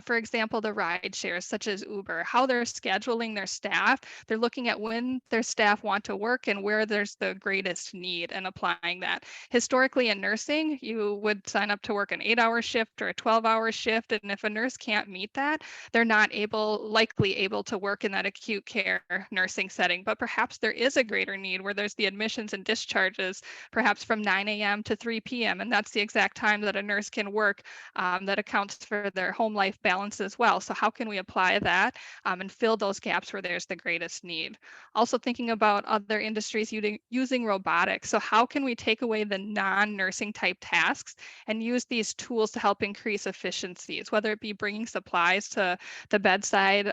For example, the ride shares such as Uber, how they're scheduling their staff. They're looking at when their staff want to work and where there's the greatest need and applying that. Historically in nursing, you would sign up to work an 8-hour shift or a 12-hour shift. And if a nurse can't meet that, they're not likely able to work in that acute care nursing setting. But perhaps there is a greater need where there's the admissions and discharges, perhaps from 9 a.m. to 3 p.m. And that's the exact time that a nurse can work that accounts for their home life balance as well. So how can we apply that and fill those gaps where there's the greatest need? Also thinking about other industries using robotics. So how can we take away the non-nursing type tasks and use these tools to help increase efficiencies, whether it be bringing supplies to the bedside,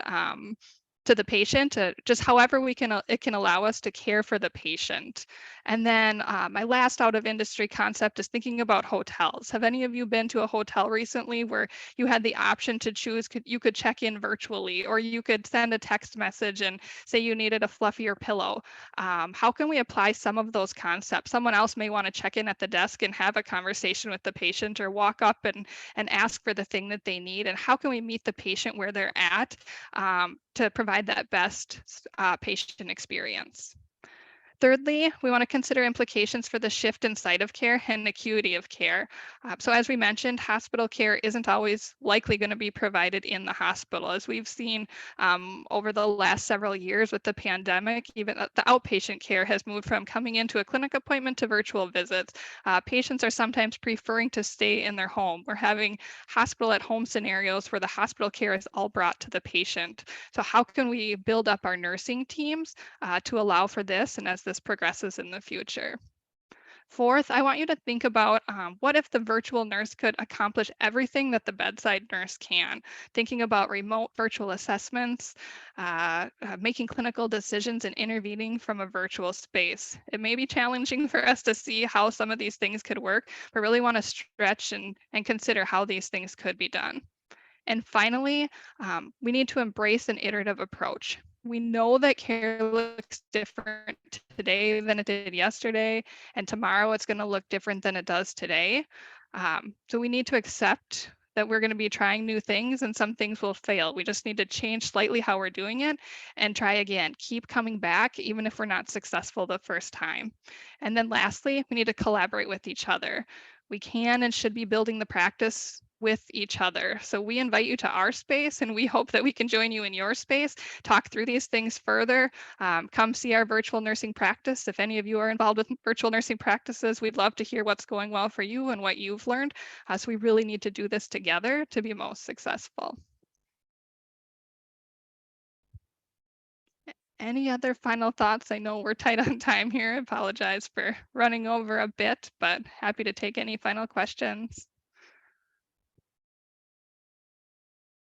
to the patient, just however it can allow us to care for the patient. And then my last out of industry concept is thinking about hotels. Have any of you been to a hotel recently where you had the option to choose, you could check in virtually, or you could send a text message and say you needed a fluffier pillow? How can we apply some of those concepts? Someone else may want to check in at the desk and have a conversation with the patient, or walk up and ask for the thing that they need. And how can we meet the patient where they're at to provide that best patient experience? Thirdly, we want to consider implications for the shift in site of care and acuity of care. So as we mentioned, hospital care isn't always likely going to be provided in the hospital. As we've seen over the last several years with the pandemic, even the outpatient care has moved from coming into a clinic appointment to virtual visits. Patients are sometimes preferring to stay in their home. We're having hospital at home scenarios where the hospital care is all brought to the patient. So how can we build up our nursing teams to allow for this, and as this progresses in the future? Fourth, I want you to think about what if the virtual nurse could accomplish everything that the bedside nurse can? Thinking about remote virtual assessments, making clinical decisions, and intervening from a virtual space. It may be challenging for us to see how some of these things could work, but really want to stretch and consider how these things could be done. And finally, we need to embrace an iterative approach. We know that care looks different today than it did yesterday, and tomorrow it's going to look different than it does today. So we need to accept that we're going to be trying new things, and some things will fail. We just need to change slightly how we're doing it and try again. Keep coming back, even if we're not successful the first time. And then lastly, we need to collaborate with each other. We can and should be building the practice with each other. So we invite you to our space, and we hope that we can join you in your space, talk through these things further. Come see our virtual nursing practice. If any of you are involved with virtual nursing practices, we'd love to hear what's going well for you and what you've learned. So we really need to do this together to be most successful. Any other final thoughts? I know we're tight on time here. I apologize for running over a bit, but happy to take any final questions.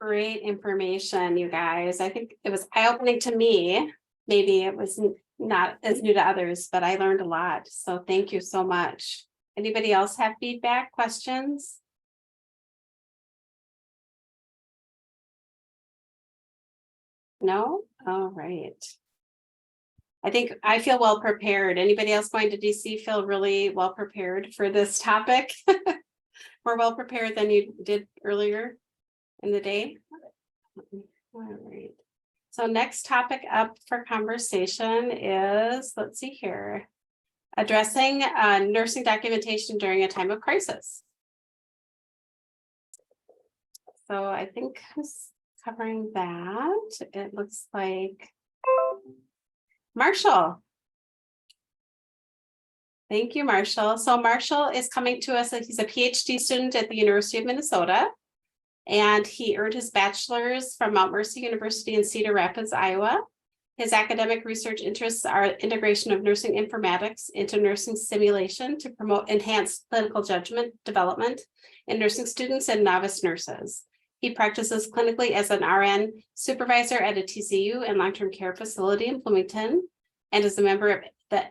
Great information, you guys. I think it was eye-opening to me. Maybe it was not as new to others, but I learned a lot. So thank you so much. Anybody else have feedback, questions? No? All right. I think I feel well prepared. Anybody else going to DC feel really well prepared for this topic? More well prepared than you did earlier in the day? All right. So next topic up for conversation is, let's see here, addressing nursing documentation during a time of crisis. So I think who's covering that? It looks like Marshall. Thank you, Marshall. So Marshall is coming to us. He's a PhD student at the University of Minnesota, and he earned his bachelor's from Mount Mercy University in Cedar Rapids, Iowa. His academic research interests are integration of nursing informatics into nursing simulation to promote enhanced clinical judgment development in nursing students and novice nurses. He practices clinically as an RN supervisor at a TCU and long-term care facility in Bloomington, and is a member of the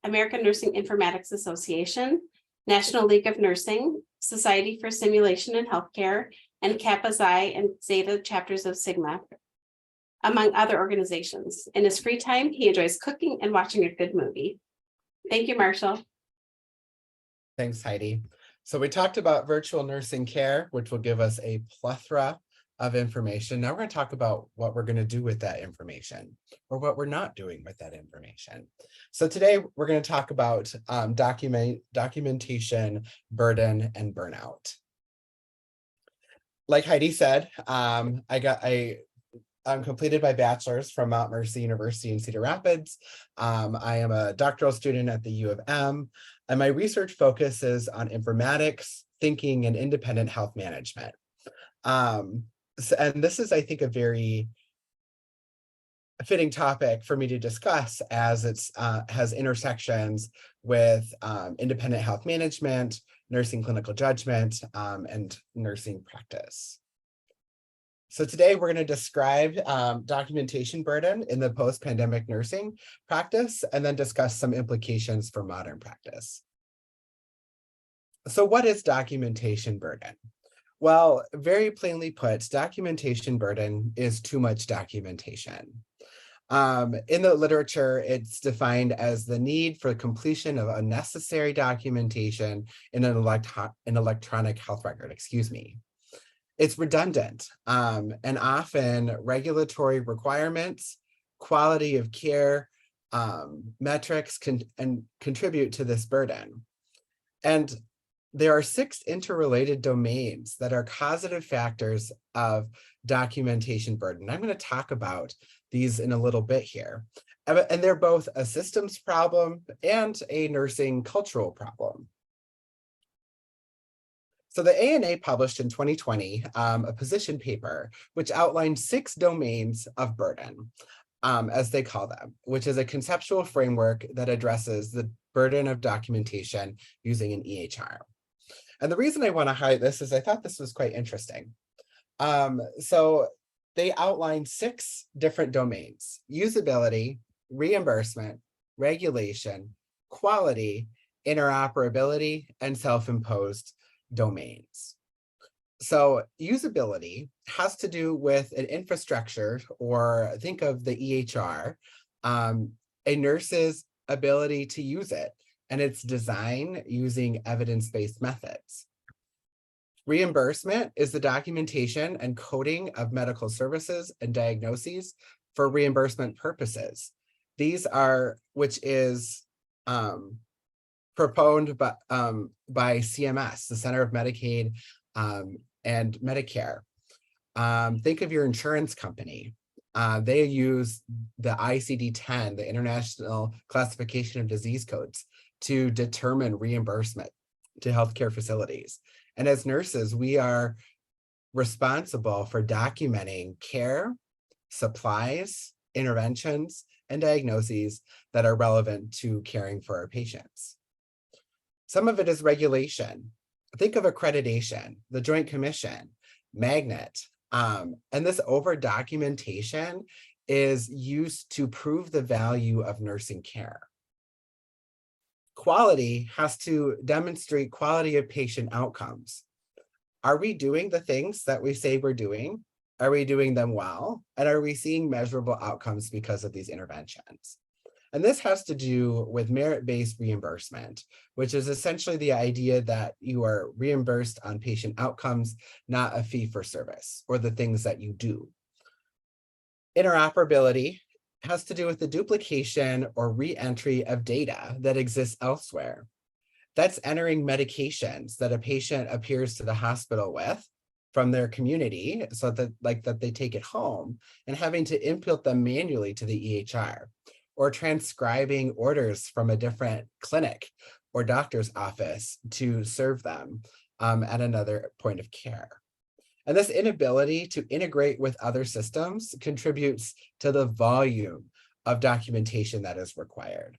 American Nursing Informatics Association, National League of Nursing, Society for Simulation in Healthcare, and Kappa Xi and Zeta chapters of Sigma, among other organizations. In his free time, he enjoys cooking and watching a good movie. Thank you, Marshall. Thanks, Heidi. So we talked about virtual nursing care, which will give us a plethora of information. Now we're going to talk about what we're going to do with that information, or what we're not doing with that information. So today we're going to talk about documentation, burden, and burnout. Like Heidi said, I'm completed my bachelor's from Mount Mercy University in Cedar Rapids. I am a doctoral student at the U of M, and my research focuses on informatics, thinking, and independent health management. And this is, I think, a very fitting topic for me to discuss, as it has intersections with independent health management, nursing clinical judgment, and nursing practice. So today we're going to describe documentation burden in the post-pandemic nursing practice and then discuss some implications for modern practice. So what is documentation burden? Well, very plainly put, documentation burden is too much documentation. In the literature, it's defined as the need for completion of unnecessary documentation in an electronic health record, It's redundant, and often regulatory requirements, quality of care, metrics can contribute to this burden. And there are 6 interrelated domains that are causative factors of documentation burden. I'm going to talk about these in a little bit here. And they're both a systems problem and a nursing cultural problem. So the ANA published in 2020 a position paper which outlined 6 domains of burden, as they call them, which is a conceptual framework that addresses the burden of documentation using an EHR. And the reason I want to highlight this is I thought this was quite interesting. So they outlined 6 different domains: usability, reimbursement, regulation, quality, interoperability, and self-imposed domains. So usability has to do with an infrastructure, or think of the EHR, a nurse's ability to use it and its design using evidence-based methods. Reimbursement is the documentation and coding of medical services and diagnoses for reimbursement purposes. These are, which is proponed by CMS, the Center of Medicaid and Medicare. Think of your insurance company. They use the ICD-10, the International Classification of Disease Codes, to determine reimbursement to healthcare facilities. And as nurses, we are responsible for documenting care, supplies, interventions, and diagnoses that are relevant to caring for our patients. Some of it is regulation. Think of accreditation, the Joint Commission, Magnet, and this over-documentation is used to prove the value of nursing care. Quality has to demonstrate quality of patient outcomes. Are we doing the things that we say we're doing? Are we doing them well? And are we seeing measurable outcomes because of these interventions? And this has to do with merit-based reimbursement, which is essentially the idea that you are reimbursed on patient outcomes, not a fee for service or the things that you do. Interoperability has to do with the duplication or re-entry of data that exists elsewhere. That's entering medications that a patient appears to the hospital with from their community, so that they take it home, and having to input them manually to the EHR, or transcribing orders from a different clinic or doctor's office to serve them at another point of care. And this inability to integrate with other systems contributes to the volume of documentation that is required.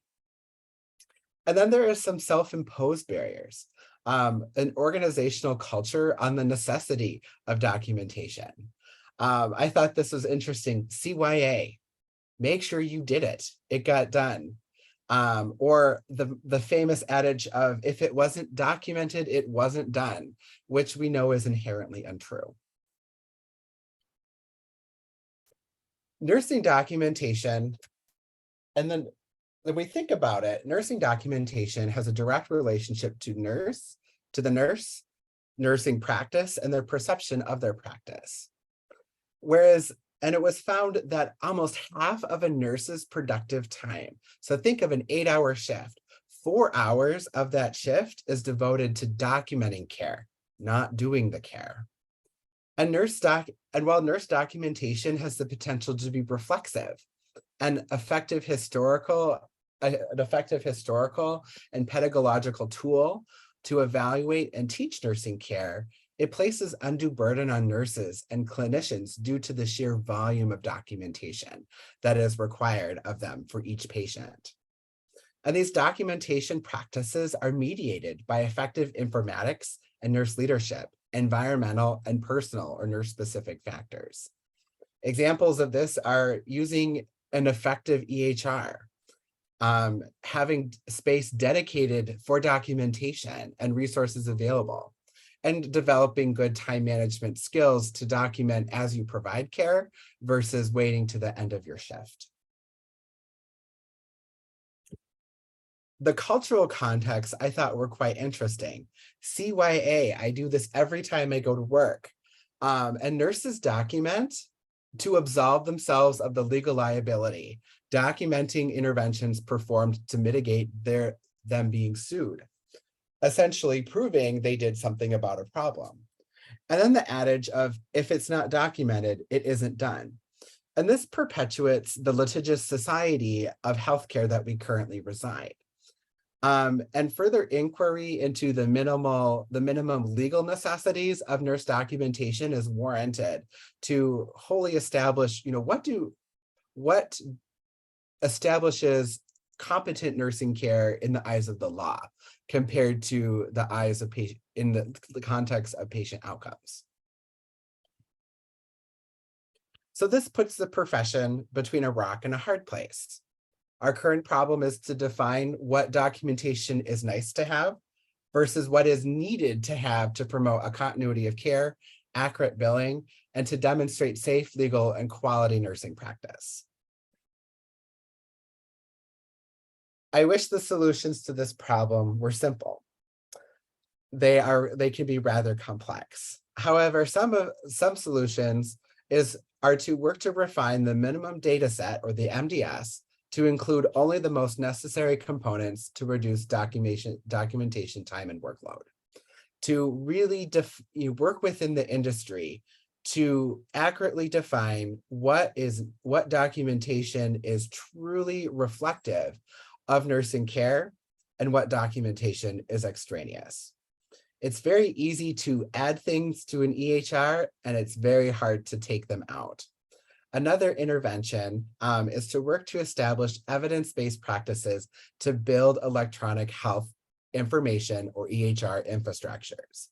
And then there is some self-imposed barriers, an organizational culture on the necessity of documentation. I thought this was interesting. CYA, make sure you did it. It got done. Or the famous adage of, if it wasn't documented, it wasn't done, which we know is inherently untrue. Nursing documentation, and then when we think about it, nursing documentation has a direct relationship to the nurse, nursing practice, and their perception of their practice. And it was found that almost half of a nurse's productive time, so think of an 8-hour shift, 4 hours of that shift is devoted to documenting care, not doing the care. And while nurse documentation has the potential to be reflexive, an effective historical and pedagogical tool to evaluate and teach nursing care, it places undue burden on nurses and clinicians due to the sheer volume of documentation that is required of them for each patient. And these documentation practices are mediated by effective informatics and nurse leadership environmental, and personal or nurse-specific factors. Examples of this are using an effective EHR, having space dedicated for documentation and resources available, and developing good time management skills to document as you provide care versus waiting to the end of your shift. The cultural context I thought were quite interesting. CYA, I do this every time I go to work. And nurses document to absolve themselves of the legal liability, documenting interventions performed to mitigate them being sued, essentially proving they did something about a problem. And then the adage of, if it's not documented, it isn't done. And this perpetuates the litigious society of healthcare that we currently reside. And further inquiry into the minimum legal necessities of nurse documentation is warranted to wholly establish, what establishes competent nursing care in the eyes of the law compared to the eyes of patient in the context of patient outcomes. So this puts the profession between a rock and a hard place. Our current problem is to define what documentation is nice to have versus what is needed to have to promote a continuity of care, accurate billing, and to demonstrate safe, legal, and quality nursing practice. I wish the solutions to this problem were simple. They can be rather complex. However, some solutions are to work to refine the minimum data set, or the MDS, to include only the most necessary components to reduce documentation time and workload. To really work within the industry to accurately define what documentation is truly reflective of nursing care and what documentation is extraneous. It's very easy to add things to an EHR, and it's very hard to take them out. Another intervention is to work to establish evidence-based practices to build electronic health information, or EHR infrastructures.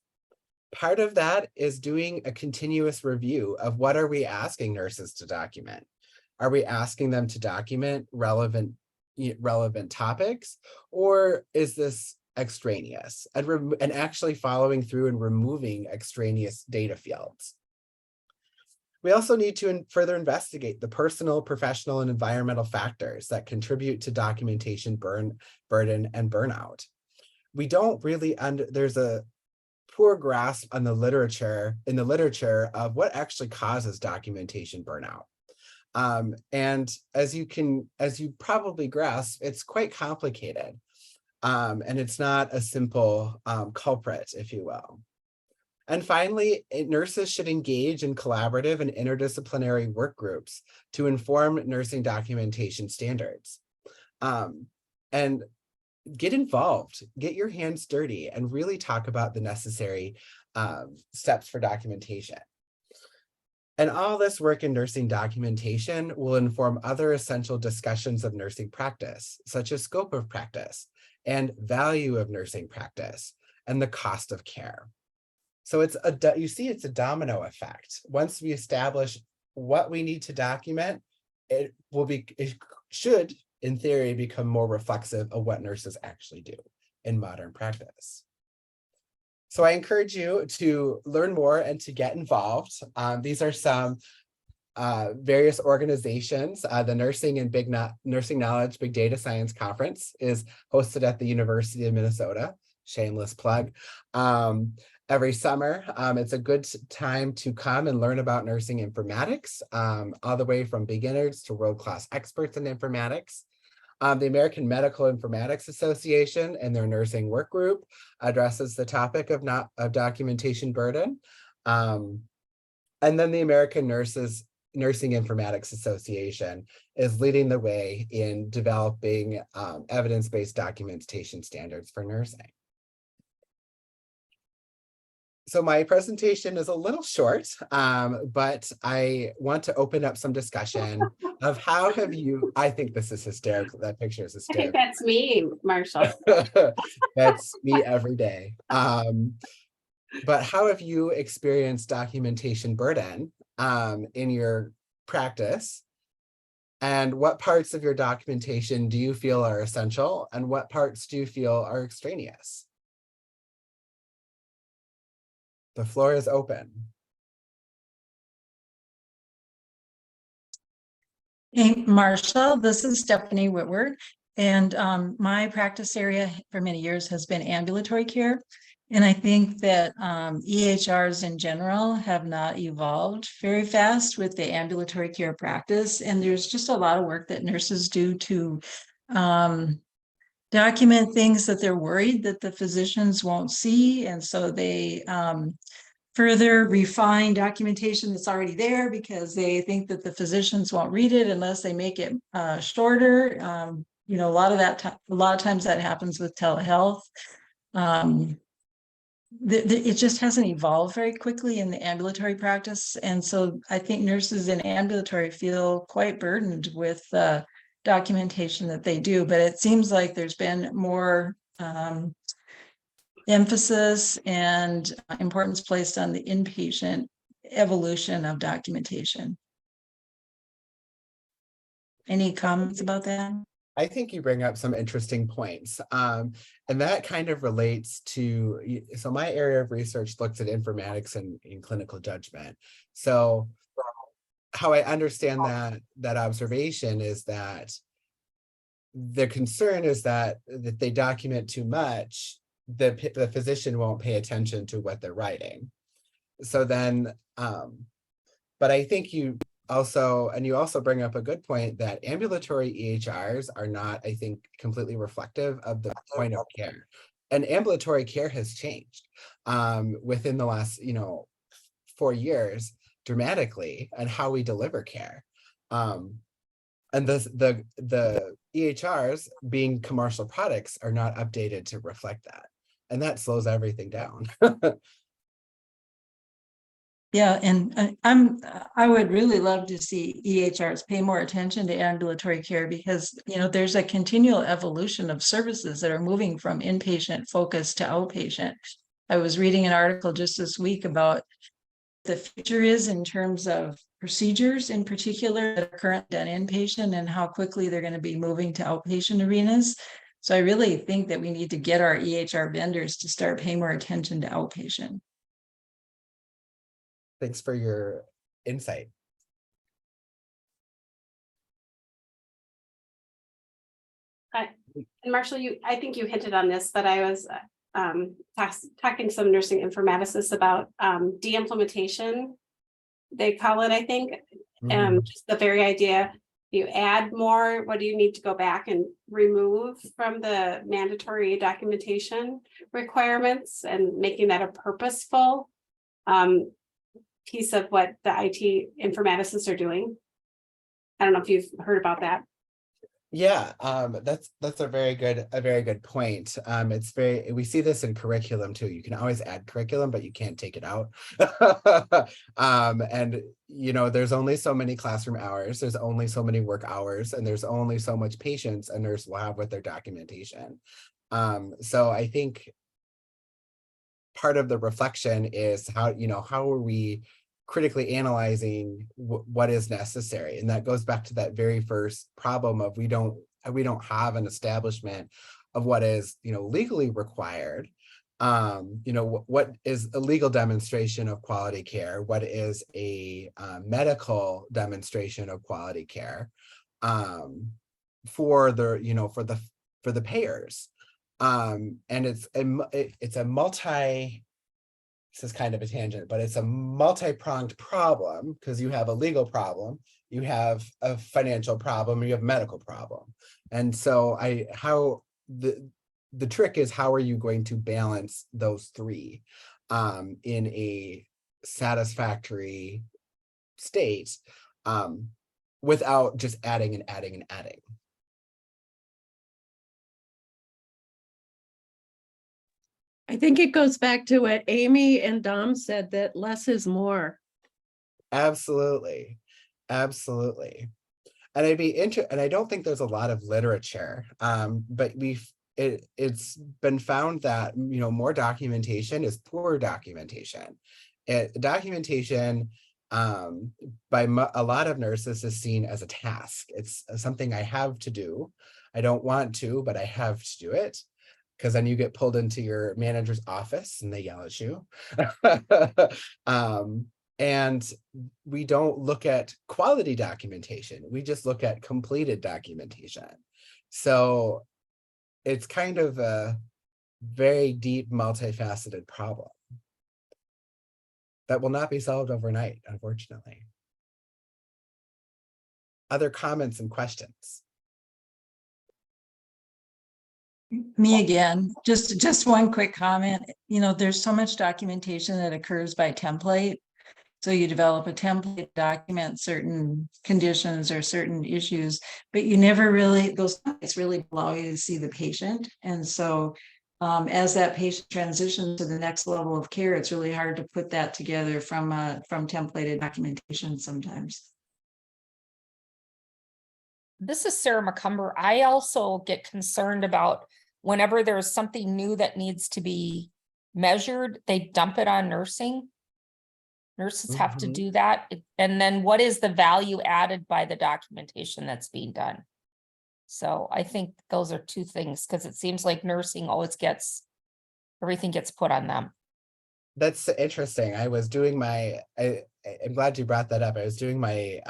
Part of that is doing a continuous review of what are we asking nurses to document. Are we asking them to document relevant topics, or is this extraneous? And actually following through and removing extraneous data fields. We also need to further investigate the personal, professional, and environmental factors that contribute to documentation burden and burnout. We don't really, there's a poor grasp on the literature of what actually causes documentation burnout. And as you probably grasp, it's quite complicated. And it's not a simple culprit, if you will. And finally, nurses should engage in collaborative and interdisciplinary work groups to inform nursing documentation standards. And get involved, get your hands dirty, and really talk about the necessary steps for documentation. And all this work in nursing documentation will inform other essential discussions of nursing practice, such as scope of practice and value of nursing practice and the cost of care. So it's a domino effect. Once we establish what we need to document, it should, in theory, become more reflexive of what nurses actually do in modern practice. So I encourage you to learn more and to get involved. These are some various organizations. The Nursing Knowledge Big Data Science Conference is hosted at the University of Minnesota. Shameless plug. Every summer, it's a good time to come and learn about nursing informatics, all the way from beginners to world-class experts in informatics. The American Medical Informatics Association and their nursing work group addresses the topic of documentation burden. And then the American Nursing Informatics Association is leading the way in developing evidence-based documentation standards for nursing. So my presentation is a little short, but I want to open up some discussion of how have you, I think this is hysterical. That picture is I think hysterical. that's me, Marshall. That's me every day. But how have you experienced documentation burden in your practice? And what parts of your documentation do you feel are essential, and what parts do you feel are extraneous? The floor is open. Hey, Marshall, this is Stephanie Whitworth, and my practice area for many years has been ambulatory care. And I think that EHRs in general have not evolved very fast with the ambulatory care practice. And there's just a lot of work that nurses do to document things that they're worried that the physicians won't see. And so they further refine documentation that's already there because they think that the physicians won't read it unless they make it shorter. You know, a lot of times that happens with telehealth. It just hasn't evolved very quickly in the ambulatory practice. And so I think nurses in ambulatory feel quite burdened with documentation that they do, but it seems like there's been more emphasis and importance placed on the inpatient evolution of documentation. Any comments about that? I think you bring up some interesting points. And that kind of relates to, so my area of research looks at informatics and in clinical judgment. So how I understand that observation is that the concern is that if they document too much, the physician won't pay attention to what they're writing. So then, but I think you also bring up a good point that ambulatory EHRs are not, I think, completely reflective of the point of care. And ambulatory care has changed within the last, 4 years dramatically, and how we deliver care. And the EHRs, being commercial products, are not updated to reflect that. And that slows everything down. Yeah, and I would really love to see EHRs pay more attention to ambulatory care because, there's a continual evolution of services that are moving from inpatient focus to outpatient. I was reading an article just this week about the future is in terms of procedures in particular that are currently done inpatient and how quickly they're going to be moving to outpatient arenas. So I really think that we need to get our EHR vendors to start paying more attention to outpatient. Thanks for your insight. And Marshall, I think you hinted on this, but I was talking to some nursing informaticists about de-implementation, they call it, I think. Just the very idea, you add more, what do you need to go back and remove from the mandatory documentation requirements, and making that a purposeful piece of what the IT informaticists are doing. I don't know if you've heard about that. Yeah, that's a very good point. We see this in curriculum too. You can always add curriculum, but you can't take it out. And there's only so many classroom hours, there's only so many work hours, and there's only so much patience a nurse will have with their documentation. So I think part of the reflection is how are we critically analyzing what is necessary, and that goes back to that very first problem of we don't have an establishment of what is legally required. What is a legal demonstration of quality care, what is a medical demonstration of quality care for the payers. And it's a multi, this is kind of a tangent, but it's a multi-pronged problem, because you have a legal problem, you have a financial problem, you have a medical problem. And so the trick is, how are you going to balance those three in a satisfactory state without just adding and adding and adding? I think it goes back to what Amy and Dom said, that less is more. Absolutely. And and I don't think there's a lot of literature, but it's been found that, more documentation is poor documentation. Documentation by a lot of nurses is seen as a task. It's something I have to do. I don't want to, but I have to do it, because then you get pulled into your manager's office and they yell at you. And we don't look at quality documentation. We just look at completed documentation. So it's kind of a very deep, multifaceted problem that will not be solved overnight, unfortunately. Other comments and questions? Me again, just one quick comment. There's so much documentation that occurs by template. So you develop a template to document certain conditions or certain issues, but you never really, those templates really allow you to see the patient. And so as that patient transitions to the next level of care, it's really hard to put that together from templated documentation sometimes. This is Sarah McCumber. I also get concerned about whenever there's something new that needs to be measured, they dump it on nursing. Nurses have to do that. And then what is the value added by the documentation that's being done? So I think those are two things, because it seems like nursing always everything gets put on them. That's interesting. I was doing I'm glad you brought that up. I was doing my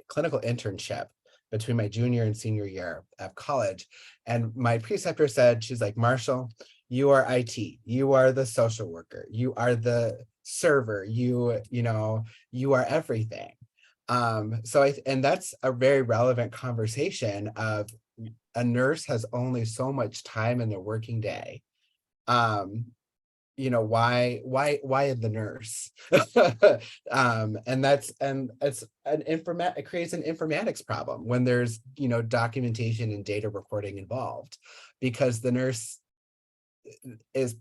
clinical internship between my junior and senior year of college. And my preceptor said, she's like, Marshall, you are IT, you are the social worker, you are the server, you are everything. And that's a very relevant conversation of a nurse has only so much time in their working day. Why the nurse? It creates an informatics problem when there's documentation and data recording involved, because the nurse is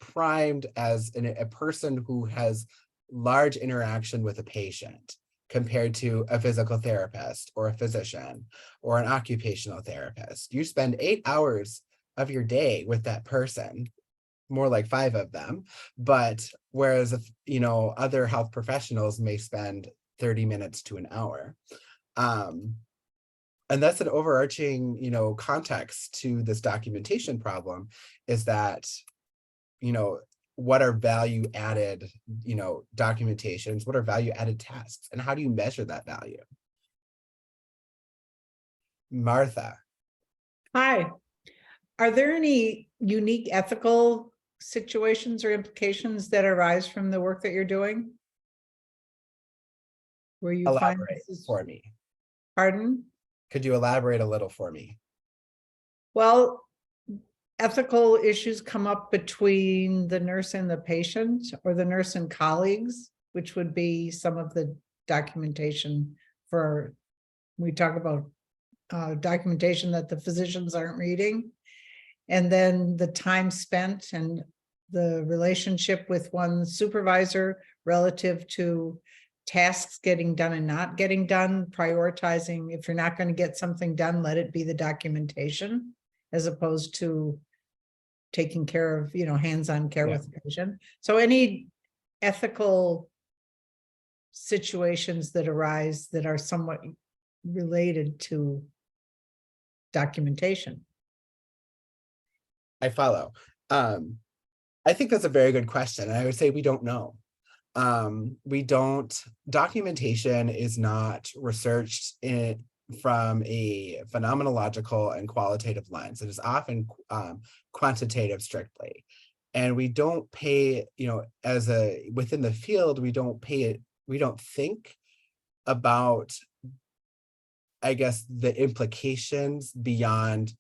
primed as a person who has large interaction with a patient compared to a physical therapist or a physician or an occupational therapist. You spend 8 hours of your day with that person, more like 5 of them, but whereas other health professionals may spend 30 minutes to an hour. And that's an overarching context to this documentation problem, is that what are value added documentations, what are value added tasks, and how do you measure that value? Martha. Hi. Are there any unique ethical situations or implications that arise from the work that you're doing? Where you find Elaborate for me. Pardon? Could you elaborate a little for me? Well, ethical issues come up between the nurse and the patient, or the nurse and colleagues, which would be some of the documentation we talk about documentation that the physicians aren't reading. And then the time spent and the relationship with one supervisor relative to tasks getting done and not getting done, prioritizing. If you're not going to get something done, let it be the documentation, as opposed to taking care of, hands-on care with the patient. So any ethical situations that arise that are somewhat related to documentation. I follow. I think that's a very good question. And I would say we don't know. Documentation is not researched from a phenomenological and qualitative lens. It is often quantitative strictly. And we don't pay, within the field, we don't think about, I guess, the implications beyond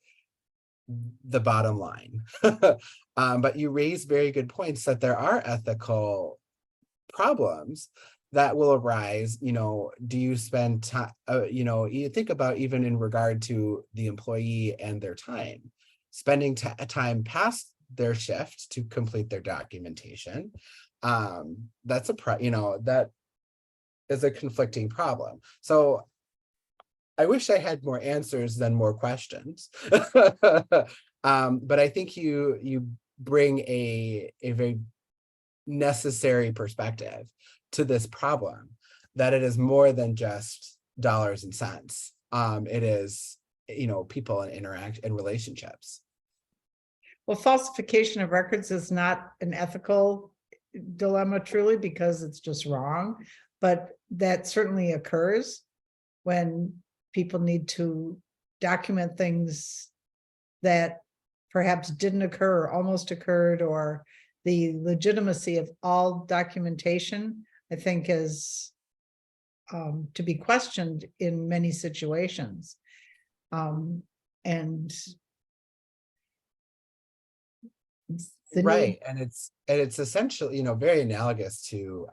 the bottom line. But you raise very good points that there are ethical problems that will arise. Do you spend time, you think about, even in regard to the employee and their time, spending time past their shift to complete their documentation. That's that is a conflicting problem. So I wish I had more answers than more questions. But I think you bring a very necessary perspective to this problem, that it is more than just dollars and cents. It is, people and interact and relationships. Well, falsification of records is not an ethical dilemma truly, because it's just wrong, but that certainly occurs when people need to document things that perhaps didn't occur or almost occurred, or the legitimacy of all documentation, I think, is to be questioned in many situations. And the Right. And it's essentially, very analogous to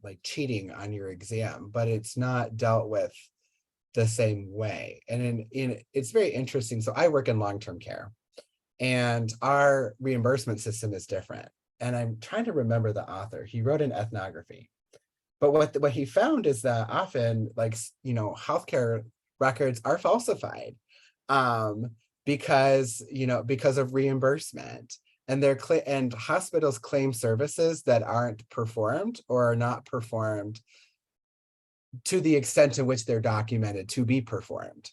like cheating on your exam, but it's not dealt with the same way. And it's very interesting. So I work in long-term care, and our reimbursement system is different. And I'm trying to remember the author. He wrote an ethnography. But what he found is that often, like, healthcare records are falsified because of reimbursement, and and hospitals claim services that aren't performed or are not performed to the extent in which they're documented to be performed,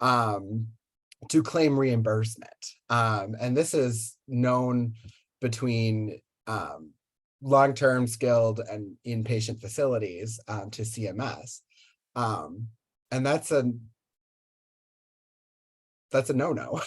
to claim reimbursement. And this is known between long-term skilled and inpatient facilities to CMS. And that's a no-no.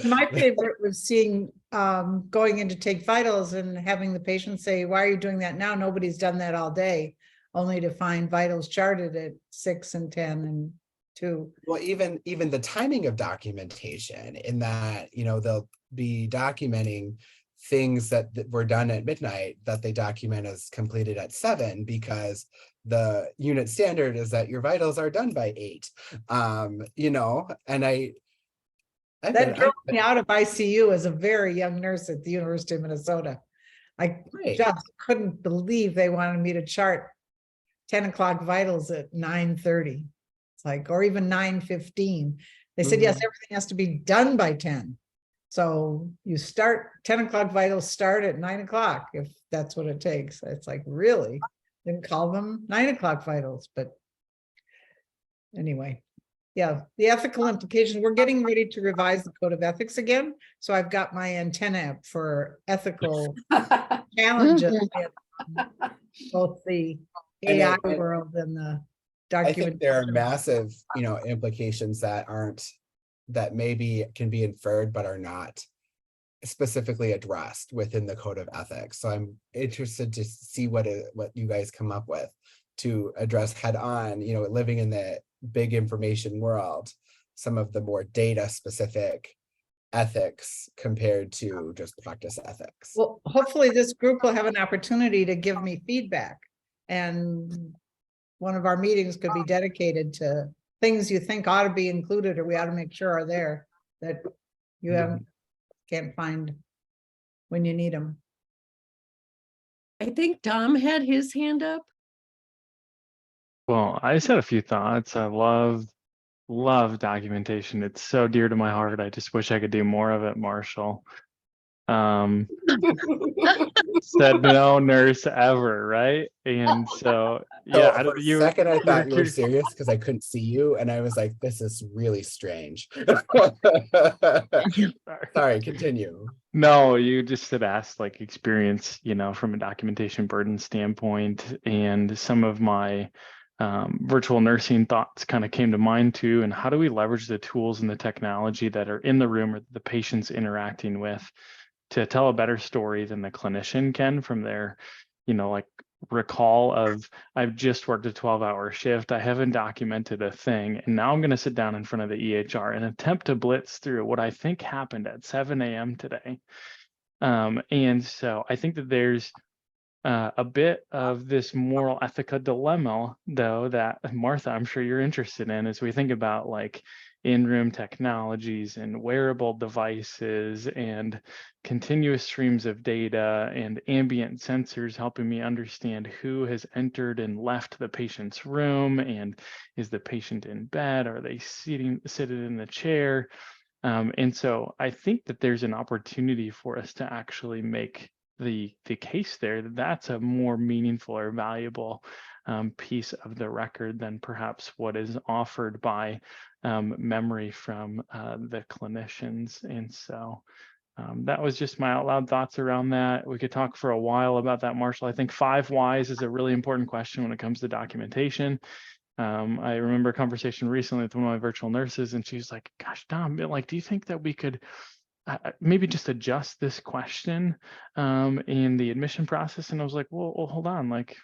My favorite was seeing going in to take vitals and having the patient say, "Why are you doing that now? Nobody's done that all day," only to find vitals charted at 6 and 10 and 2. Well, even the timing of documentation, in that, they'll be documenting things that were done at midnight that they document as completed at 7, because the unit standard is that your vitals are done by 8. And That drove me out of ICU as a very young nurse at the University of Minnesota. I just couldn't believe they wanted me to chart 10 o'clock vitals at 9:30. It's like, or even 9:15. They said, yes, everything has to be done by 10. So you start 10 o'clock vitals start at 9 o'clock, if that's what it takes. It's like, really? Didn't call them 9 o'clock vitals, but anyway. Yeah, the ethical implications. We're getting ready to revise the code of ethics again. So I've got my antenna up for ethical challenges in both the AI world and the document. I think there are massive, implications that maybe can be inferred, but are not specifically addressed within the code of ethics. So I'm interested to see what you guys come up with to address head on, living in the big information world, some of the more data specific ethics compared to just practice ethics. Well, hopefully this group will have an opportunity to give me feedback, and one of our meetings could be dedicated to things you think ought to be included or we ought to make sure are there that you can't find when you need them. I think Dom had his hand up. Well, I just had a few thoughts. I love documentation. It's so dear to my heart. I just wish I could do more of it, Marshall. Said no nurse ever, right? And so yeah, for a second I thought you were serious because I couldn't see you, and I was like, this is really strange. Sorry, continue. No, you just had asked like experience, from a documentation burden standpoint, and some of my virtual nursing thoughts kind of came to mind too. And how do we leverage the tools and the technology that are in the room or the patient's interacting with to tell a better story than the clinician can from their, like recall of, I've just worked a 12-hour shift, I haven't documented a thing, and now I'm going to sit down in front of the EHR and attempt to blitz through what I think happened at 7 a.m. today. And so I think that there's a bit of this moral ethical dilemma, though, that Martha, I'm sure you're interested in, as we think about like in-room technologies and wearable devices and continuous streams of data and ambient sensors helping me understand who has entered and left the patient's room, and is the patient in bed, are they seated in the chair? And so I think that there's an opportunity for us to actually make the case there that that's a more meaningful or valuable piece of the record than perhaps what is offered by memory from the clinicians. And so that was just my out loud thoughts around that. We could talk for a while about that, Marshall. I think 5 whys is a really important question when it comes to documentation. I remember a conversation recently with one of my virtual nurses, and she was like, gosh, Dom, like, do you think that we could maybe just adjust this question in the admission process? And I was like, well, hold on, like,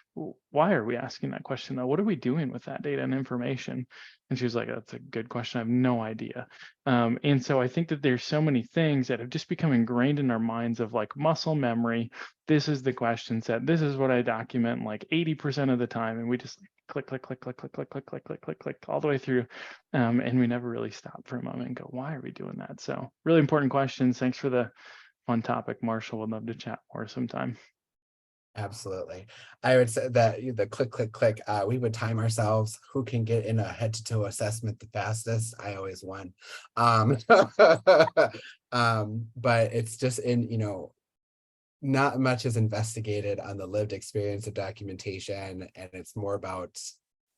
why are we asking that question though? What are we doing with that data and information? And she was like, that's a good question. I have no idea. And so I think that there's so many things that have just become ingrained in our minds of like muscle memory. This is the question set. This is what I document like 80% of the time. And we just click, click, click, click, click, click, click, click, click, click, click, all the way through. And we never really stop for a moment and go, why are we doing that? So really important questions. Thanks for the fun topic, Marshall. Would love to chat more sometime. Absolutely. I would say that the click, click, click, we would time ourselves. Who can get in a head-to-toe assessment the fastest? I always won. But it's just not much is investigated on the lived experience of documentation, and it's more about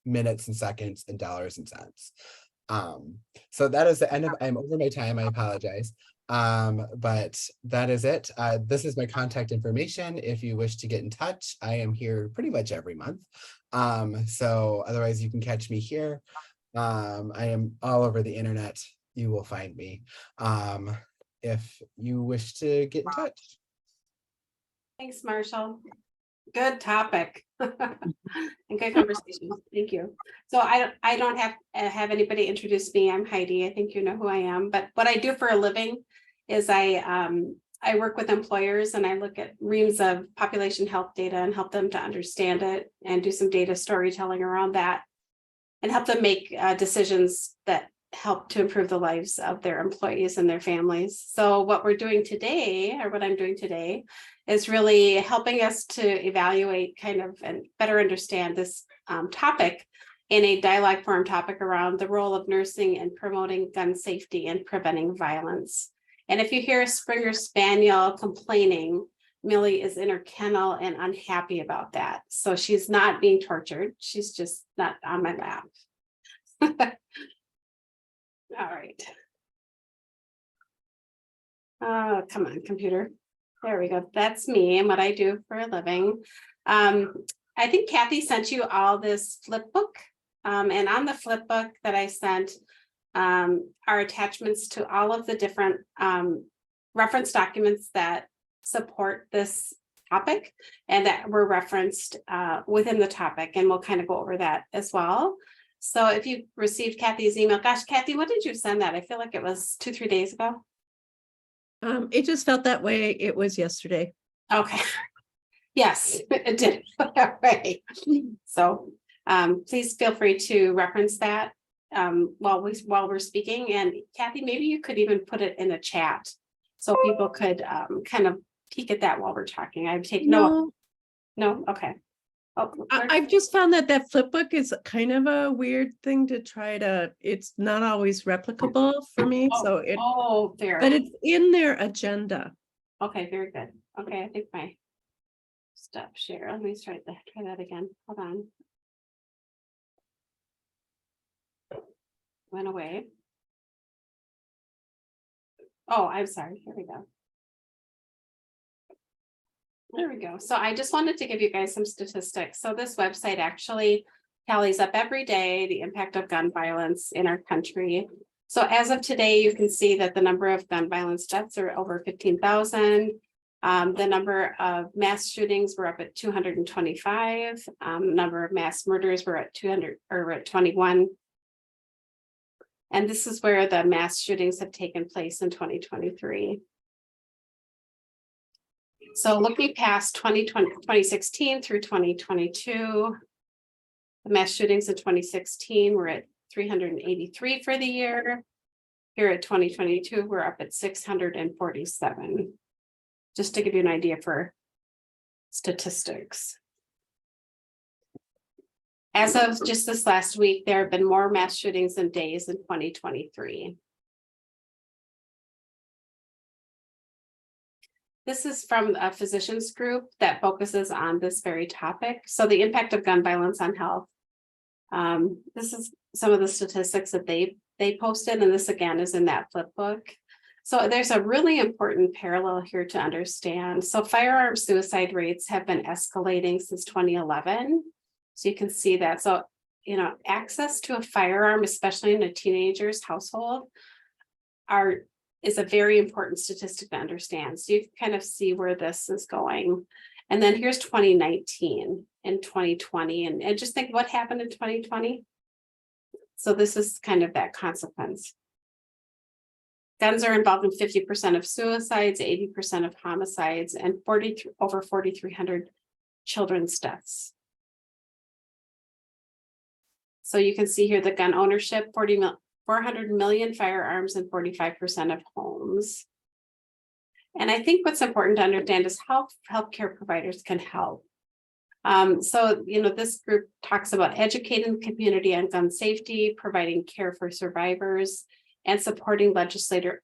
minutes and seconds and dollars and cents. So that is the end of, I'm over my time, I apologize. But that is it. This is my contact information. If you wish to get in touch, I am here pretty much every month. So otherwise you can catch me here. I am all over the internet. You will find me if you wish to get in touch. Thanks, Marshall. Good topic and good conversation. Thank you. So I don't have anybody introduce me. I'm Heidi. I think you know who I am. But what I do for a living is I work with employers and I look at reams of population health data and help them to understand it and do some data storytelling around that and help them make decisions that help to improve the lives of their employees and their families. So what we're doing today, or what I'm doing today, is really helping us to evaluate kind of and better understand this topic in a dialogue form topic around the role of nursing in promoting gun safety and preventing violence. And if you hear a Springer Spaniel complaining, Millie is in her kennel and unhappy about that. So she's not being tortured. She's just not on my lap. All right. Oh, come on, computer. There we go. That's me and what I do for a living. I think Kathy sent you all this flip book. And on the flip book that I sent are attachments to all of the different reference documents that support this topic and that were referenced within the topic. And we'll kind of go over that as well. So if you received Kathy's email, gosh, Kathy, what did you send that? I feel like it was 2-3 days ago. It just felt that way. It was yesterday. Okay. Yes, it did. All right. So please feel free to reference that while we're speaking. And Kathy, maybe you could even put it in the chat so people could kind of peek at that while we're talking. I've taken no. Okay. Oh, I've just found that flip book is kind of a weird thing to try to, it's not always replicable for me. Fair. But it's in their agenda. Okay, very good. Okay, I think my stop share. Let me try that again. Hold on. Went away. Oh, I'm sorry. Here we go. There we go. So I just wanted to give you guys some statistics. So this website actually tallies up every day the impact of gun violence in our country. So as of today, you can see that the number of gun violence deaths are over 15,000. The number of mass shootings were up at 225. Number of mass murders were at 200 or at 21. And this is where the mass shootings have taken place in 2023. So looking past 2016 through 2022, the mass shootings in 2016 were at 383 for the year. Here at 2022, we're up at 647. Just to give you an idea for statistics. As of just this last week, there have been more mass shootings than days in 2023. This is from a physicians group that focuses on this very topic. So the impact of gun violence on health. This is some of the statistics that they posted, and this again is in that flip book. So there's a really important parallel here to understand. So firearm suicide rates have been escalating since 2011. So you can see that. So, you know, access to a firearm, especially in a teenager's household, is a very important statistic to understand. So you can kind of see where this is going. And then here's 2019 and 2020, and just think what happened in 2020. So this is kind of that consequence. Guns are involved in 50% of suicides, 80% of homicides, and over 4,300 children's deaths. So you can see here the gun ownership, 400 million firearms and 45% of homes. And I think what's important to understand is how healthcare providers can help. So, you know, this group talks about educating the community on gun safety, providing care for survivors, and supporting legislator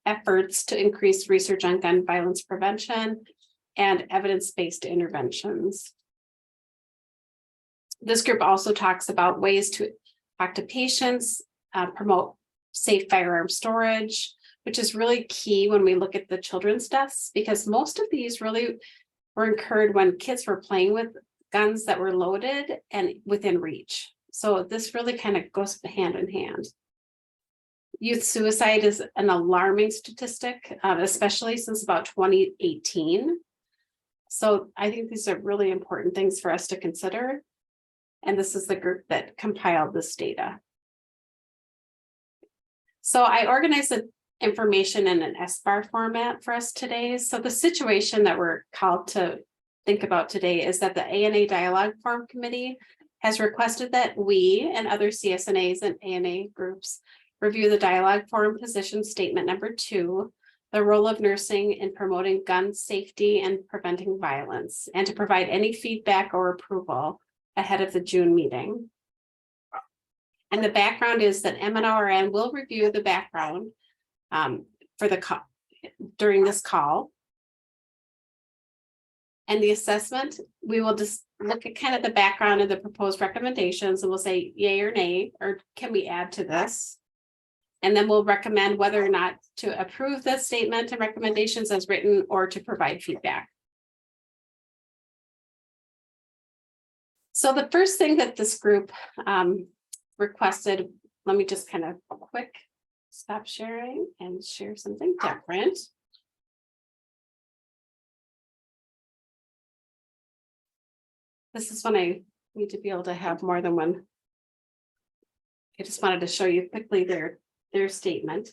efforts to increase research on gun violence prevention and evidence-based interventions. This group also talks about ways to talk to patients, promote safe firearm storage, which is really key when we look at the children's deaths, because most of these really were incurred when kids were playing with guns that were loaded and within reach. So this really kind of goes hand in hand. Youth suicide is an alarming statistic, especially since about 2018. So I think these are really important things for us to consider. And this is the group that compiled this data. So I organized the information in an SBAR format for us today. So the situation that we're called to think about today is that the ANA Dialogue Forum Committee has requested that we and other CSNAs and ANA groups review the Dialogue Forum Position Statement number 2, the role of nursing in promoting gun safety and preventing violence, and to provide any feedback or approval ahead of the June meeting. And the background is that MNORN will review the background for the call during this call. And the assessment, we will just look at kind of the background of the proposed recommendations, and we'll say yay or nay, or can we add to this? And then we'll recommend whether or not to approve the statement and recommendations as written or to provide feedback. So the first thing that this group requested, let me just kind of quick stop sharing and share something different. This is when I need to be able to have more than one. I just wanted to show you quickly their statement.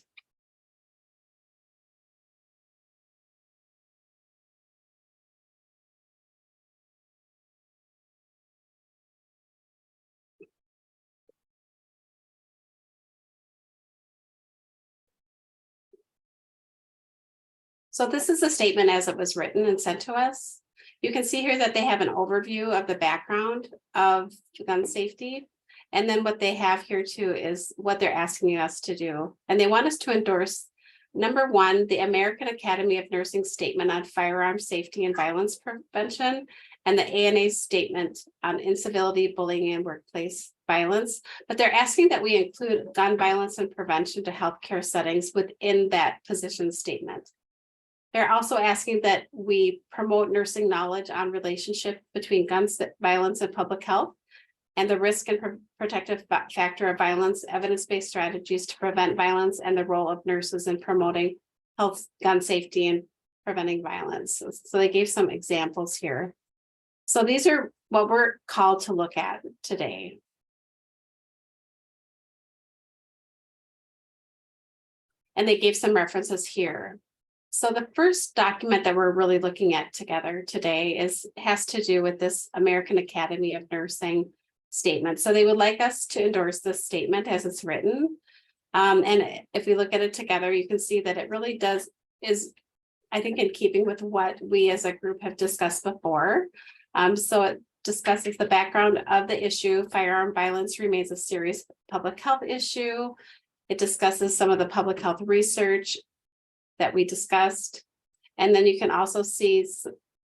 So this is a statement as it was written and sent to us. You can see here that they have an overview of the background of gun safety. And then what they have here too is what they're asking us to do. And they want us to endorse, number 1, the American Academy of Nursing Statement on Firearm Safety and Violence Prevention, and the ANA statement on incivility, bullying, and workplace violence. But they're asking that we include gun violence and prevention to healthcare settings within that position statement. They're also asking that we promote nursing knowledge on relationship between gun violence and public health, and the risk and protective factor of violence, evidence-based strategies to prevent violence, and the role of nurses in promoting health, gun safety, and preventing violence. So they gave some examples here. So these are what we're called to look at today. And they gave some references here. So the first document that we're really looking at together today has to do with this American Academy of Nursing statement. So they would like us to endorse this statement as it's written. And if we look at it together, you can see that it really is, I think, in keeping with what we as a group have discussed before. So it discusses the background of the issue. Firearm violence remains a serious public health issue. It discusses some of the public health research that we discussed. And then you can also see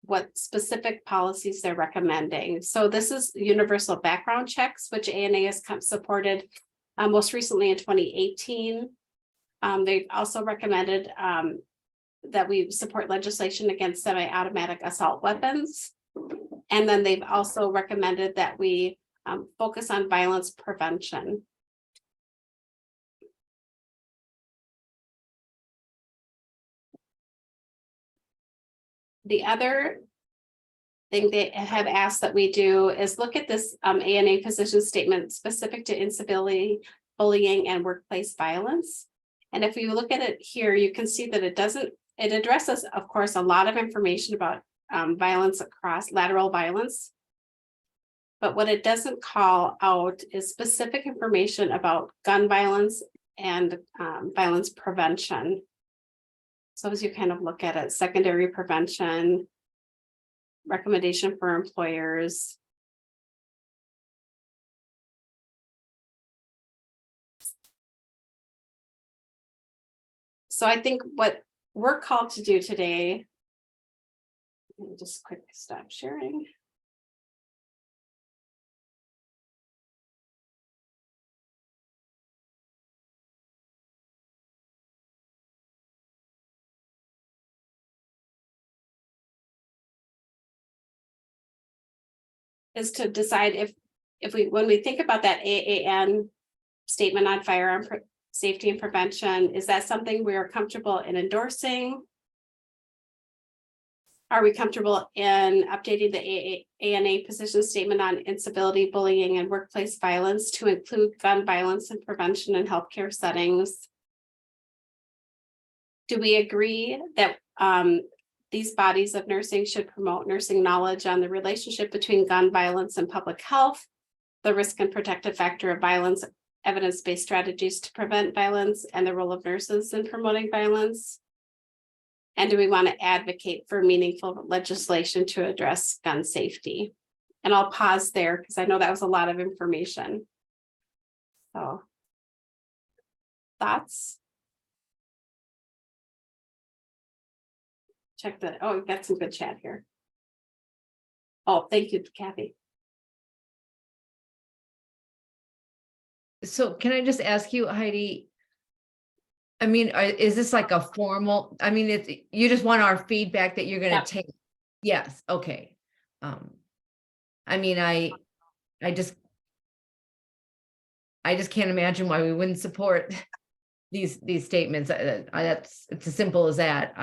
what specific policies they're recommending. So this is universal background checks, which ANA has supported most recently in 2018. They've also recommended that we support legislation against semi-automatic assault weapons. And then they've also recommended that we focus on violence prevention. The other thing they have asked that we do is look at this ANA position statement specific to incivility, bullying, and workplace violence. And if you look at it here, you can see that it addresses, of course, a lot of information about violence across lateral violence. But what it doesn't call out is specific information about gun violence and violence prevention. So as you kind of look at it, secondary prevention, recommendation for employers. So I think what we're called to do today, let me just quickly stop sharing. Is to decide when we think about that AAN statement on firearm safety and prevention, is that something we are comfortable in endorsing? Are we comfortable in updating the ANA position statement on incivility, bullying, and workplace violence to include gun violence and prevention in healthcare settings? Do we agree that these bodies of nursing should promote nursing knowledge on the relationship between gun violence and public health, the risk and protective factor of violence, evidence-based strategies to prevent violence, and the role of nurses in promoting violence? And do we want to advocate for meaningful legislation to address gun safety? And I'll pause there because I know that was a lot of information. So, thoughts? Check the, oh, we've got some good chat here. Oh, thank you, Kathy. So can I just ask you, Heidi? I mean, is this like a formal, I mean, you just want our feedback that you're gonna take? Yes, okay. I mean, I just can't imagine why we wouldn't support these statements. It's as simple as that.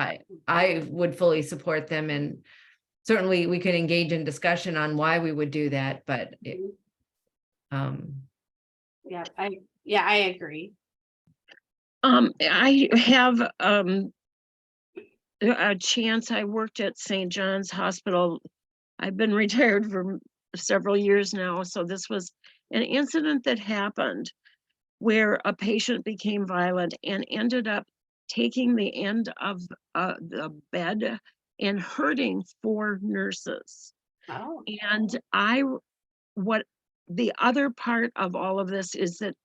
I would fully support them, and certainly we could engage in discussion on why we would do that, but Yeah, I agree. I have a chance. I worked at St. John's Hospital. I've been retired for several years now. So this was an incident that happened where a patient became violent and ended up taking the end of the bed and hurting 4 nurses. Oh. And what the other part of all of this is that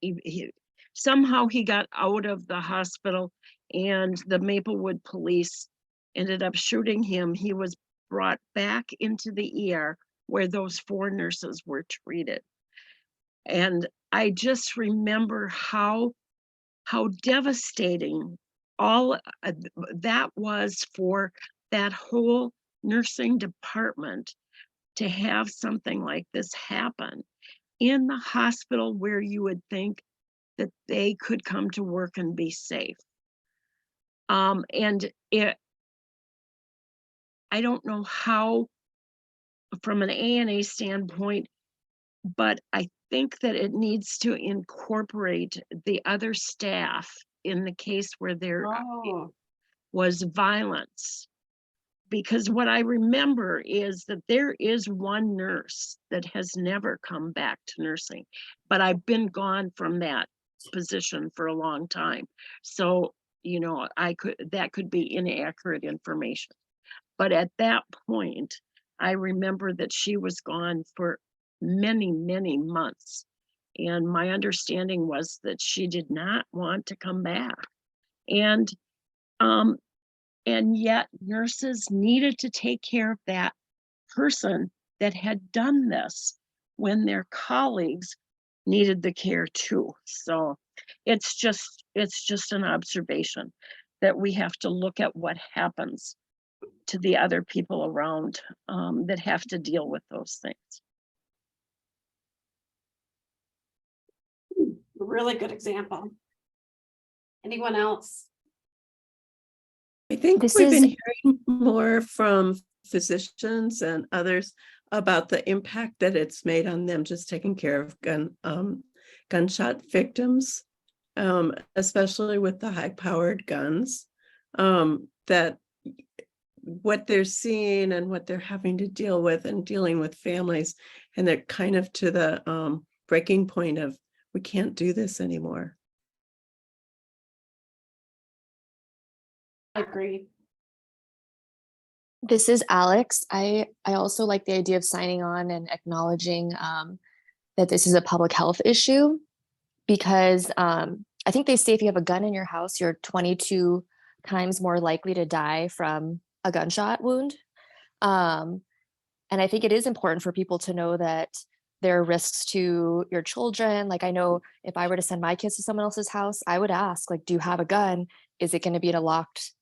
somehow he got out of the hospital and the Maplewood police ended up shooting him. He was brought back into the ER where those 4 nurses were treated. And I just remember how devastating all that was for that whole nursing department to have something like this happen in the hospital where you would think that they could come to work and be safe. And I don't know how, from an ANA standpoint, but I think that it needs to incorporate the other staff in the case where there was violence. Because what I remember is that there is one nurse that has never come back to nursing, but I've been gone from that position for a long time. So, you know, that could be inaccurate information. But at that point, I remember that she was gone for many, many months. And my understanding was that she did not want to come back. And And yet nurses needed to take care of that person that had done this when their colleagues needed the care too. So it's just an observation that we have to look at what happens to the other people around that have to deal with those things. Really good example. Anyone else? I think This we've is- been hearing more from physicians and others about the impact that it's made on them just taking care of gunshot victims, especially with the high-powered guns, that what they're seeing and what they're having to deal with and dealing with families, and they're kind of to the breaking point of, we can't do this anymore. I agree. This is Alex. I also like the idea of signing on and acknowledging that this is a public health issue, because I think they say if you have a gun in your house, you're 22 times more likely to die from a gunshot wound. And I think it is important for people to know that there are risks to your children. Like, I know if I were to send my kids to someone else's house, I would ask, like, do you have a gun? Is it going to be in a locked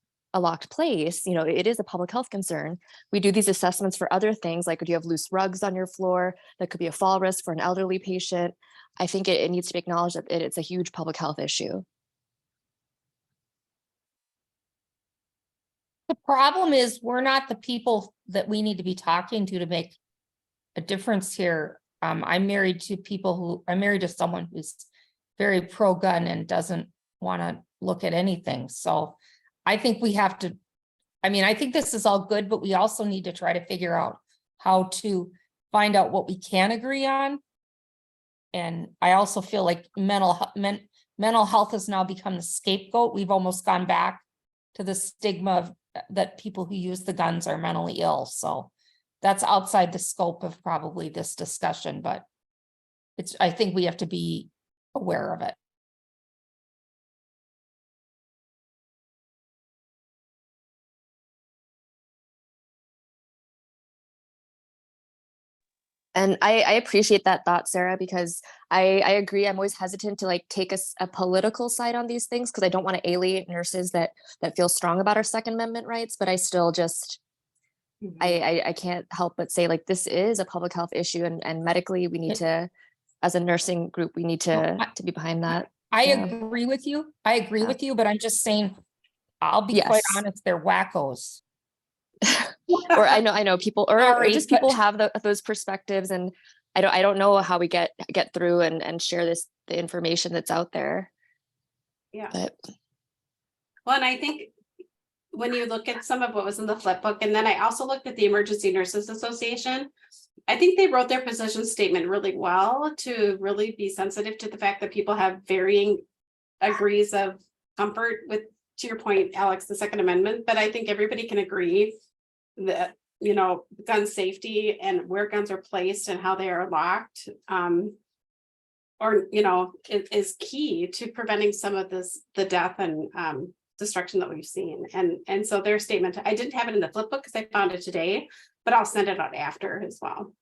place? You know, it is a public health concern. We do these assessments for other things, like, do you have loose rugs on your floor? That could be a fall risk for an elderly patient. I think it needs to be acknowledged that it's a huge public health issue. The problem is we're not the people that we need to be talking to make a difference here. I'm married to someone who's very pro-gun and doesn't want to look at anything. So I think we have to, I think this is all good, but we also need to try to figure out how to find out what we can agree on. And I also feel like mental health has now become the scapegoat. We've almost gone back to the stigma of that people who use the guns are mentally ill. So that's outside the scope of probably this discussion, but I think we have to be aware of it. And I appreciate that thought, Sarah, because I agree. I'm always hesitant to like take a political side on these things, because I don't want to alienate nurses that feel strong about our Second Amendment rights. But I still just, I can't help but say, like, this is a public health issue, and medically we need to, as a nursing group, we need to be behind that. I Yeah. agree with you. I agree Yeah. with you, but I'm just saying, I'll be quite Yes. honest, they're wackos. Or I know people, or Sorry, just but- people have those perspectives, and I don't know how we get through and share the information that's out there. Yeah. But Well, and I think when you look at some of what was in the flip book, and then I also looked at the Emergency Nurses Association, I think they wrote their position statement really well to really be sensitive to the fact that people have varying degrees of comfort with, to your point, Alex, the Second Amendment, but I think everybody can agree that, you know, gun safety and where guns are placed and how they are locked, or, you know, is key to preventing some of the death and destruction that we've seen. And so their statement, I didn't have it in the flip book because I found it today, but I'll send it out after as well.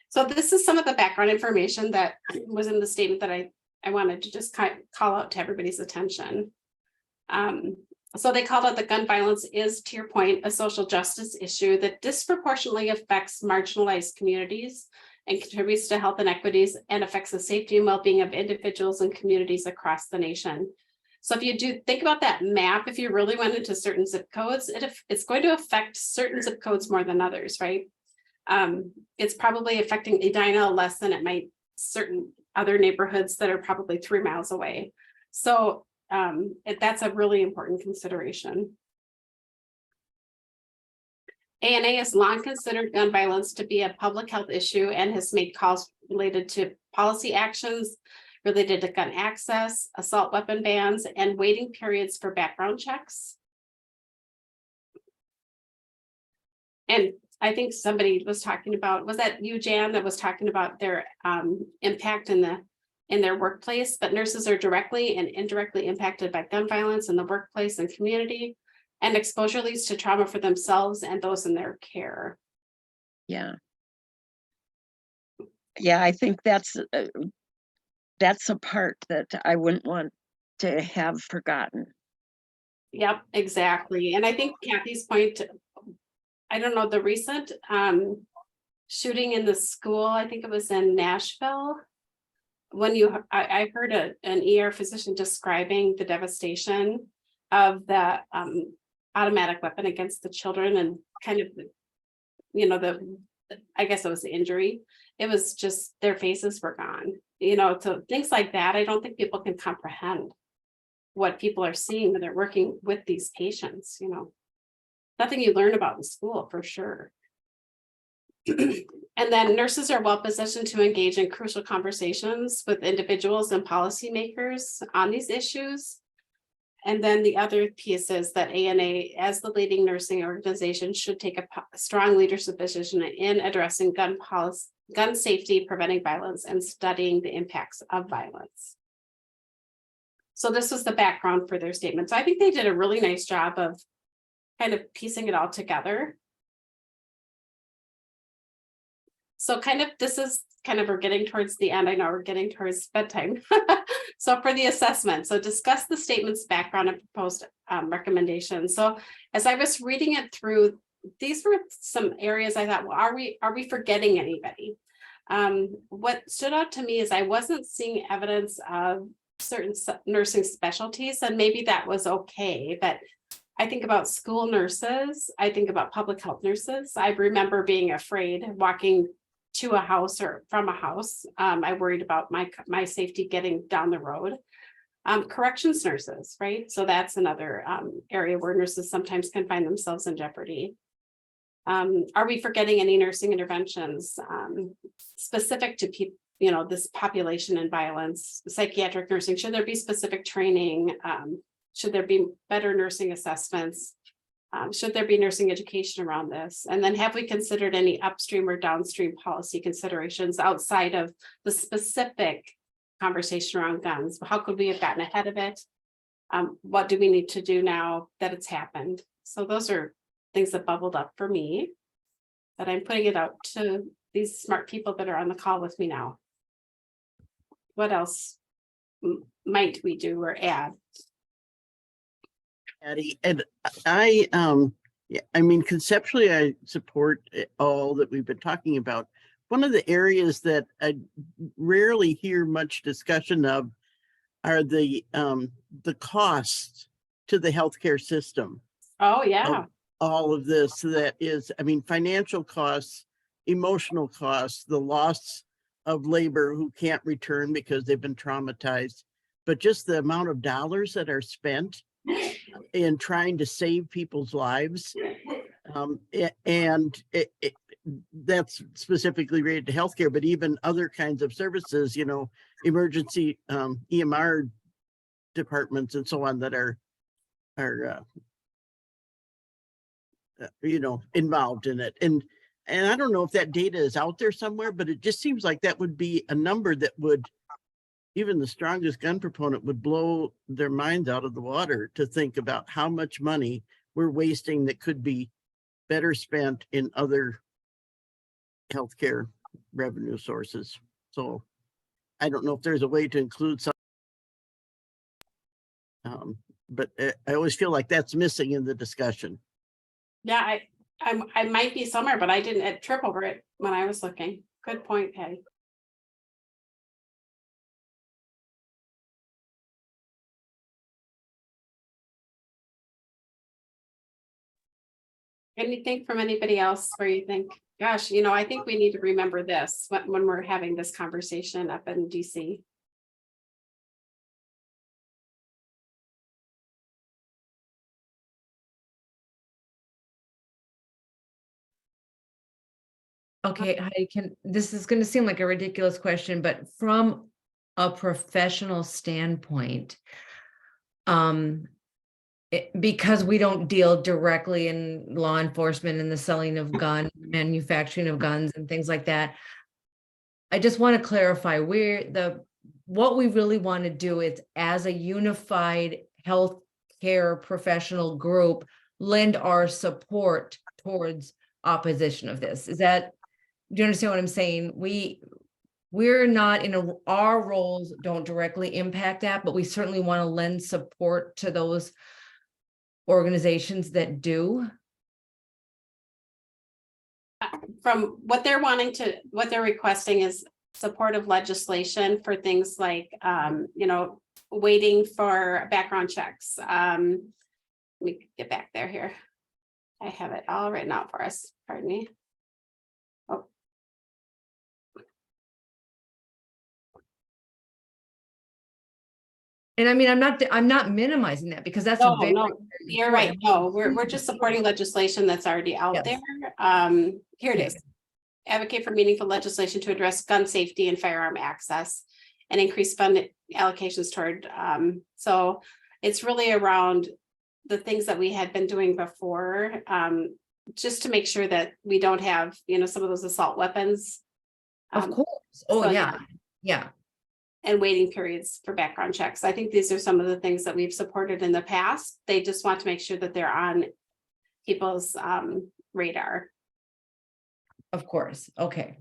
So this is some of the background information that was in the statement that I wanted to just kind of call out to everybody's attention. So they called out that gun violence is, to your point, a social justice issue that disproportionately affects marginalized communities and contributes to health inequities and affects the safety and well-being of individuals and communities across the nation. So if you do think about that map, if you really went into certain zip codes, it's going to affect certain zip codes more than others, right? It's probably affecting Edina less than it might certain other neighborhoods that are probably 3 miles away. So that's a really important consideration. ANA has long considered gun violence to be a public health issue and has made calls related to policy actions related to gun access, assault weapon bans, and waiting periods for background checks. And I think somebody was talking about, was that you, Jan, that was talking about their impact in their workplace, but nurses are directly and indirectly impacted by gun violence in the workplace and community. and exposure leads to trauma for themselves and those in their care. Yeah. Yeah, I think that's a part that I wouldn't want to have forgotten. Yep, exactly. And I think Kathy's point, I don't know, the recent shooting in the school, I think it was in Nashville. When I heard an ER physician describing the devastation of the automatic weapon against the children, and kind of, I guess it was the injury. It was just their faces were gone, so things like that. I don't think people can comprehend what people are seeing when they're working with these patients, nothing you learn about in school for sure. And then nurses are well positioned to engage in crucial conversations with individuals and policymakers on these issues. And then the other piece is that ANA, as the leading nursing organization, should take a strong leadership position in addressing gun safety, preventing violence, and studying the impacts of violence. So this was the background for their statement. So I think they did a really nice job of kind of piecing it all together. So we're getting towards the end. I know we're getting towards bedtime. So for the assessment, so discuss the statement's background and proposed recommendations. So as I was reading it through, these were some areas I thought, well, are we forgetting anybody? What stood out to me is I wasn't seeing evidence of certain nursing specialties, and maybe that was okay. But I think about school nurses. I think about public health nurses. I remember being afraid walking to a house or from a house. I worried about my safety getting down the road. Corrections nurses, right? So that's another area where nurses sometimes can find themselves in jeopardy. Are we forgetting any nursing interventions specific to people, this population and violence? Psychiatric nursing, should there be specific training? Should there be better nursing assessments? Should there be nursing education around this? And then have we considered any upstream or downstream policy considerations outside of the specific conversation around guns? How could we have gotten ahead of it? What do we need to do now that it's happened? So those are things that bubbled up for me, that I'm putting it out to these smart people that are on the call with me now. What else might we do or add? Patty, and I mean, conceptually, I support all that we've been talking about. One of the areas that I rarely hear much discussion of are the costs to the healthcare system. Oh, yeah. All of this, that is, I mean, financial costs, emotional costs, the loss of labor who can't return because they've been traumatized, but just the amount of dollars that are spent in trying to save people's lives. That's specifically related to healthcare, but even other kinds of services, emergency EMR departments and so on that are involved in it. And I don't know if that data is out there somewhere, but it just seems like that would be a number that would, even the strongest gun proponent would blow their minds out of the water to think about how much money we're wasting that could be better spent in other healthcare revenue sources. So I don't know if there's a way to include some, but I always feel like that's missing in the discussion. Yeah, I might be somewhere, but I didn't trip over it when I was looking. Good point, Patty. Anything from anybody else where you think, gosh, I think we need to remember this when we're having this conversation up in DC. Okay, this is going to seem like a ridiculous question, but from a professional standpoint, because we don't deal directly in law enforcement and the selling of guns, manufacturing of guns and things like that, I just want to clarify what we really want to do is, as a unified healthcare professional group, lend our support towards opposition of this. Is that, do you understand what I'm saying? We're not our roles don't directly impact that, but we certainly want to lend support to those organizations that do. From what they're requesting is supportive legislation for things like, waiting for background checks. Let me get back there here. I have it all written out for us. Pardon me. Oh. And I mean, I'm not minimizing that because that's No, very, no, very you're right. important. No, we're just supporting legislation that's already out Yes. there. Here it Okay. is. Advocate for meaningful legislation to address gun safety and firearm access and increase fund allocations toward, so it's really around the things that we had been doing before, just to make sure that we don't have, some of those assault weapons. Of course. Oh, so, yeah. Yeah. And waiting periods for background checks. I think these are some of the things that we've supported in the past. They just want to make sure that they're on people's radar. Of course. Okay.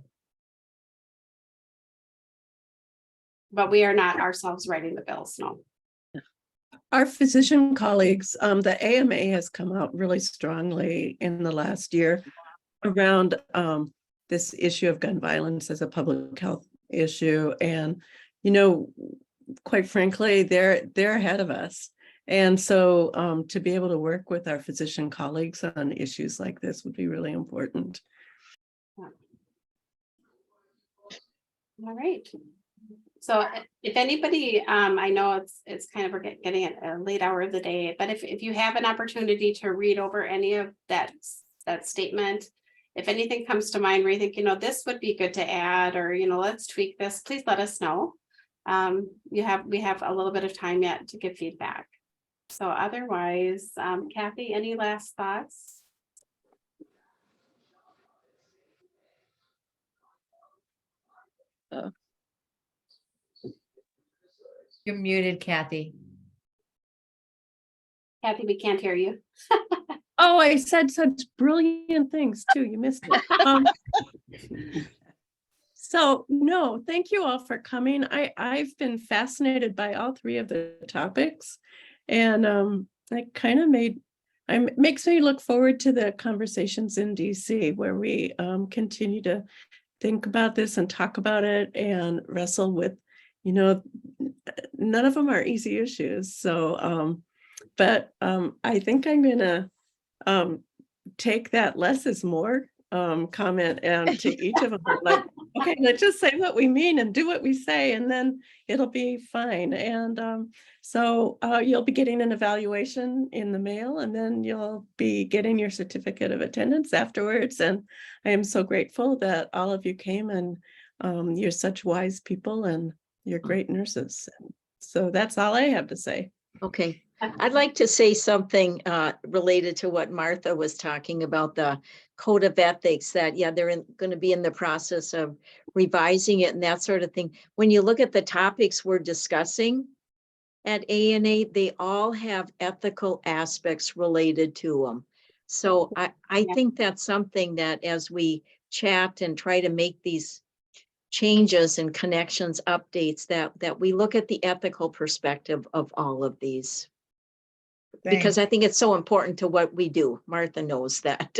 But we are not ourselves writing the bills, no. Our physician colleagues, the AMA has come out really strongly in the last year around this issue of gun violence as a public health issue. And, quite frankly, they're ahead of us. And so to be able to work with our physician colleagues on issues like this would be really important. All right. So if anybody, I know it's kind of, we're getting at a late hour of the day, but if you have an opportunity to read over any of that statement, if anything comes to mind where you think, this would be good to add, or, let's tweak this, please let us know. We have a little bit of time yet to give feedback. So otherwise, Kathy, any last thoughts? You're muted, Kathy. Kathy, we can't hear you. Oh, I said such brilliant things too. You missed it. So no, thank you all for coming. I've been fascinated by all three of the topics, and it makes me look forward to the conversations in DC where we continue to think about this and talk about it and wrestle with, none of them are easy issues. So, but I think I'm gonna take that less is more comment and to each of them, like, okay, let's just say what we mean and do what we say, and then it'll be fine. And so you'll be getting an evaluation in the mail, and then you'll be getting your certificate of attendance afterwards. And I am so grateful that all of you came, and you're such wise people and you're great nurses. So that's all I have to say. Okay. I'd like to say something related to what Martha was talking about, the code of ethics, that, they're going to be in the process of revising it and that sort of thing. When you look at the topics we're discussing at ANA, they all have ethical aspects related to them. So I think that's something that as we chat and try to make these changes and connections, updates, that we look at the ethical perspective of all of these. Because I think it's so important to what we do. Martha knows that.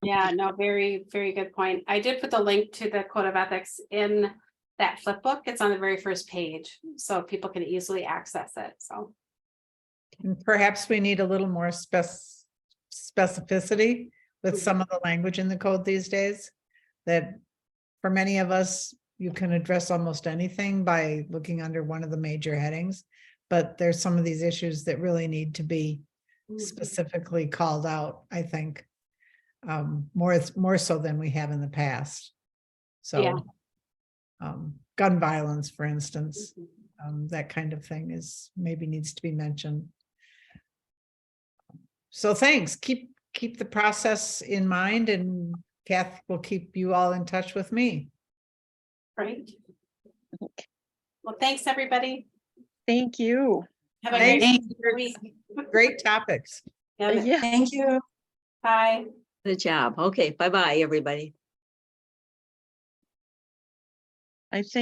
Yeah, no, very, very good point. I did put the link to the code of ethics in that flip book. It's on the very first page, so people can easily access it. So And perhaps we need a little more specificity with some of the language in the code these days, that for many of us, you can address almost anything by looking under one of the major headings. But there's some of these issues that really need to be specifically called out, I think, more so than we have in the past. So gun violence, for instance, that kind of thing maybe needs to be mentioned. So thanks. Keep the process in mind, and Kath will keep you all in touch with me. great. Well, thanks, everybody. Thank you. Have a great Thanks. week. Great topics. Yeah, Thank you. Bye. good job. Okay, bye-bye, everybody. I think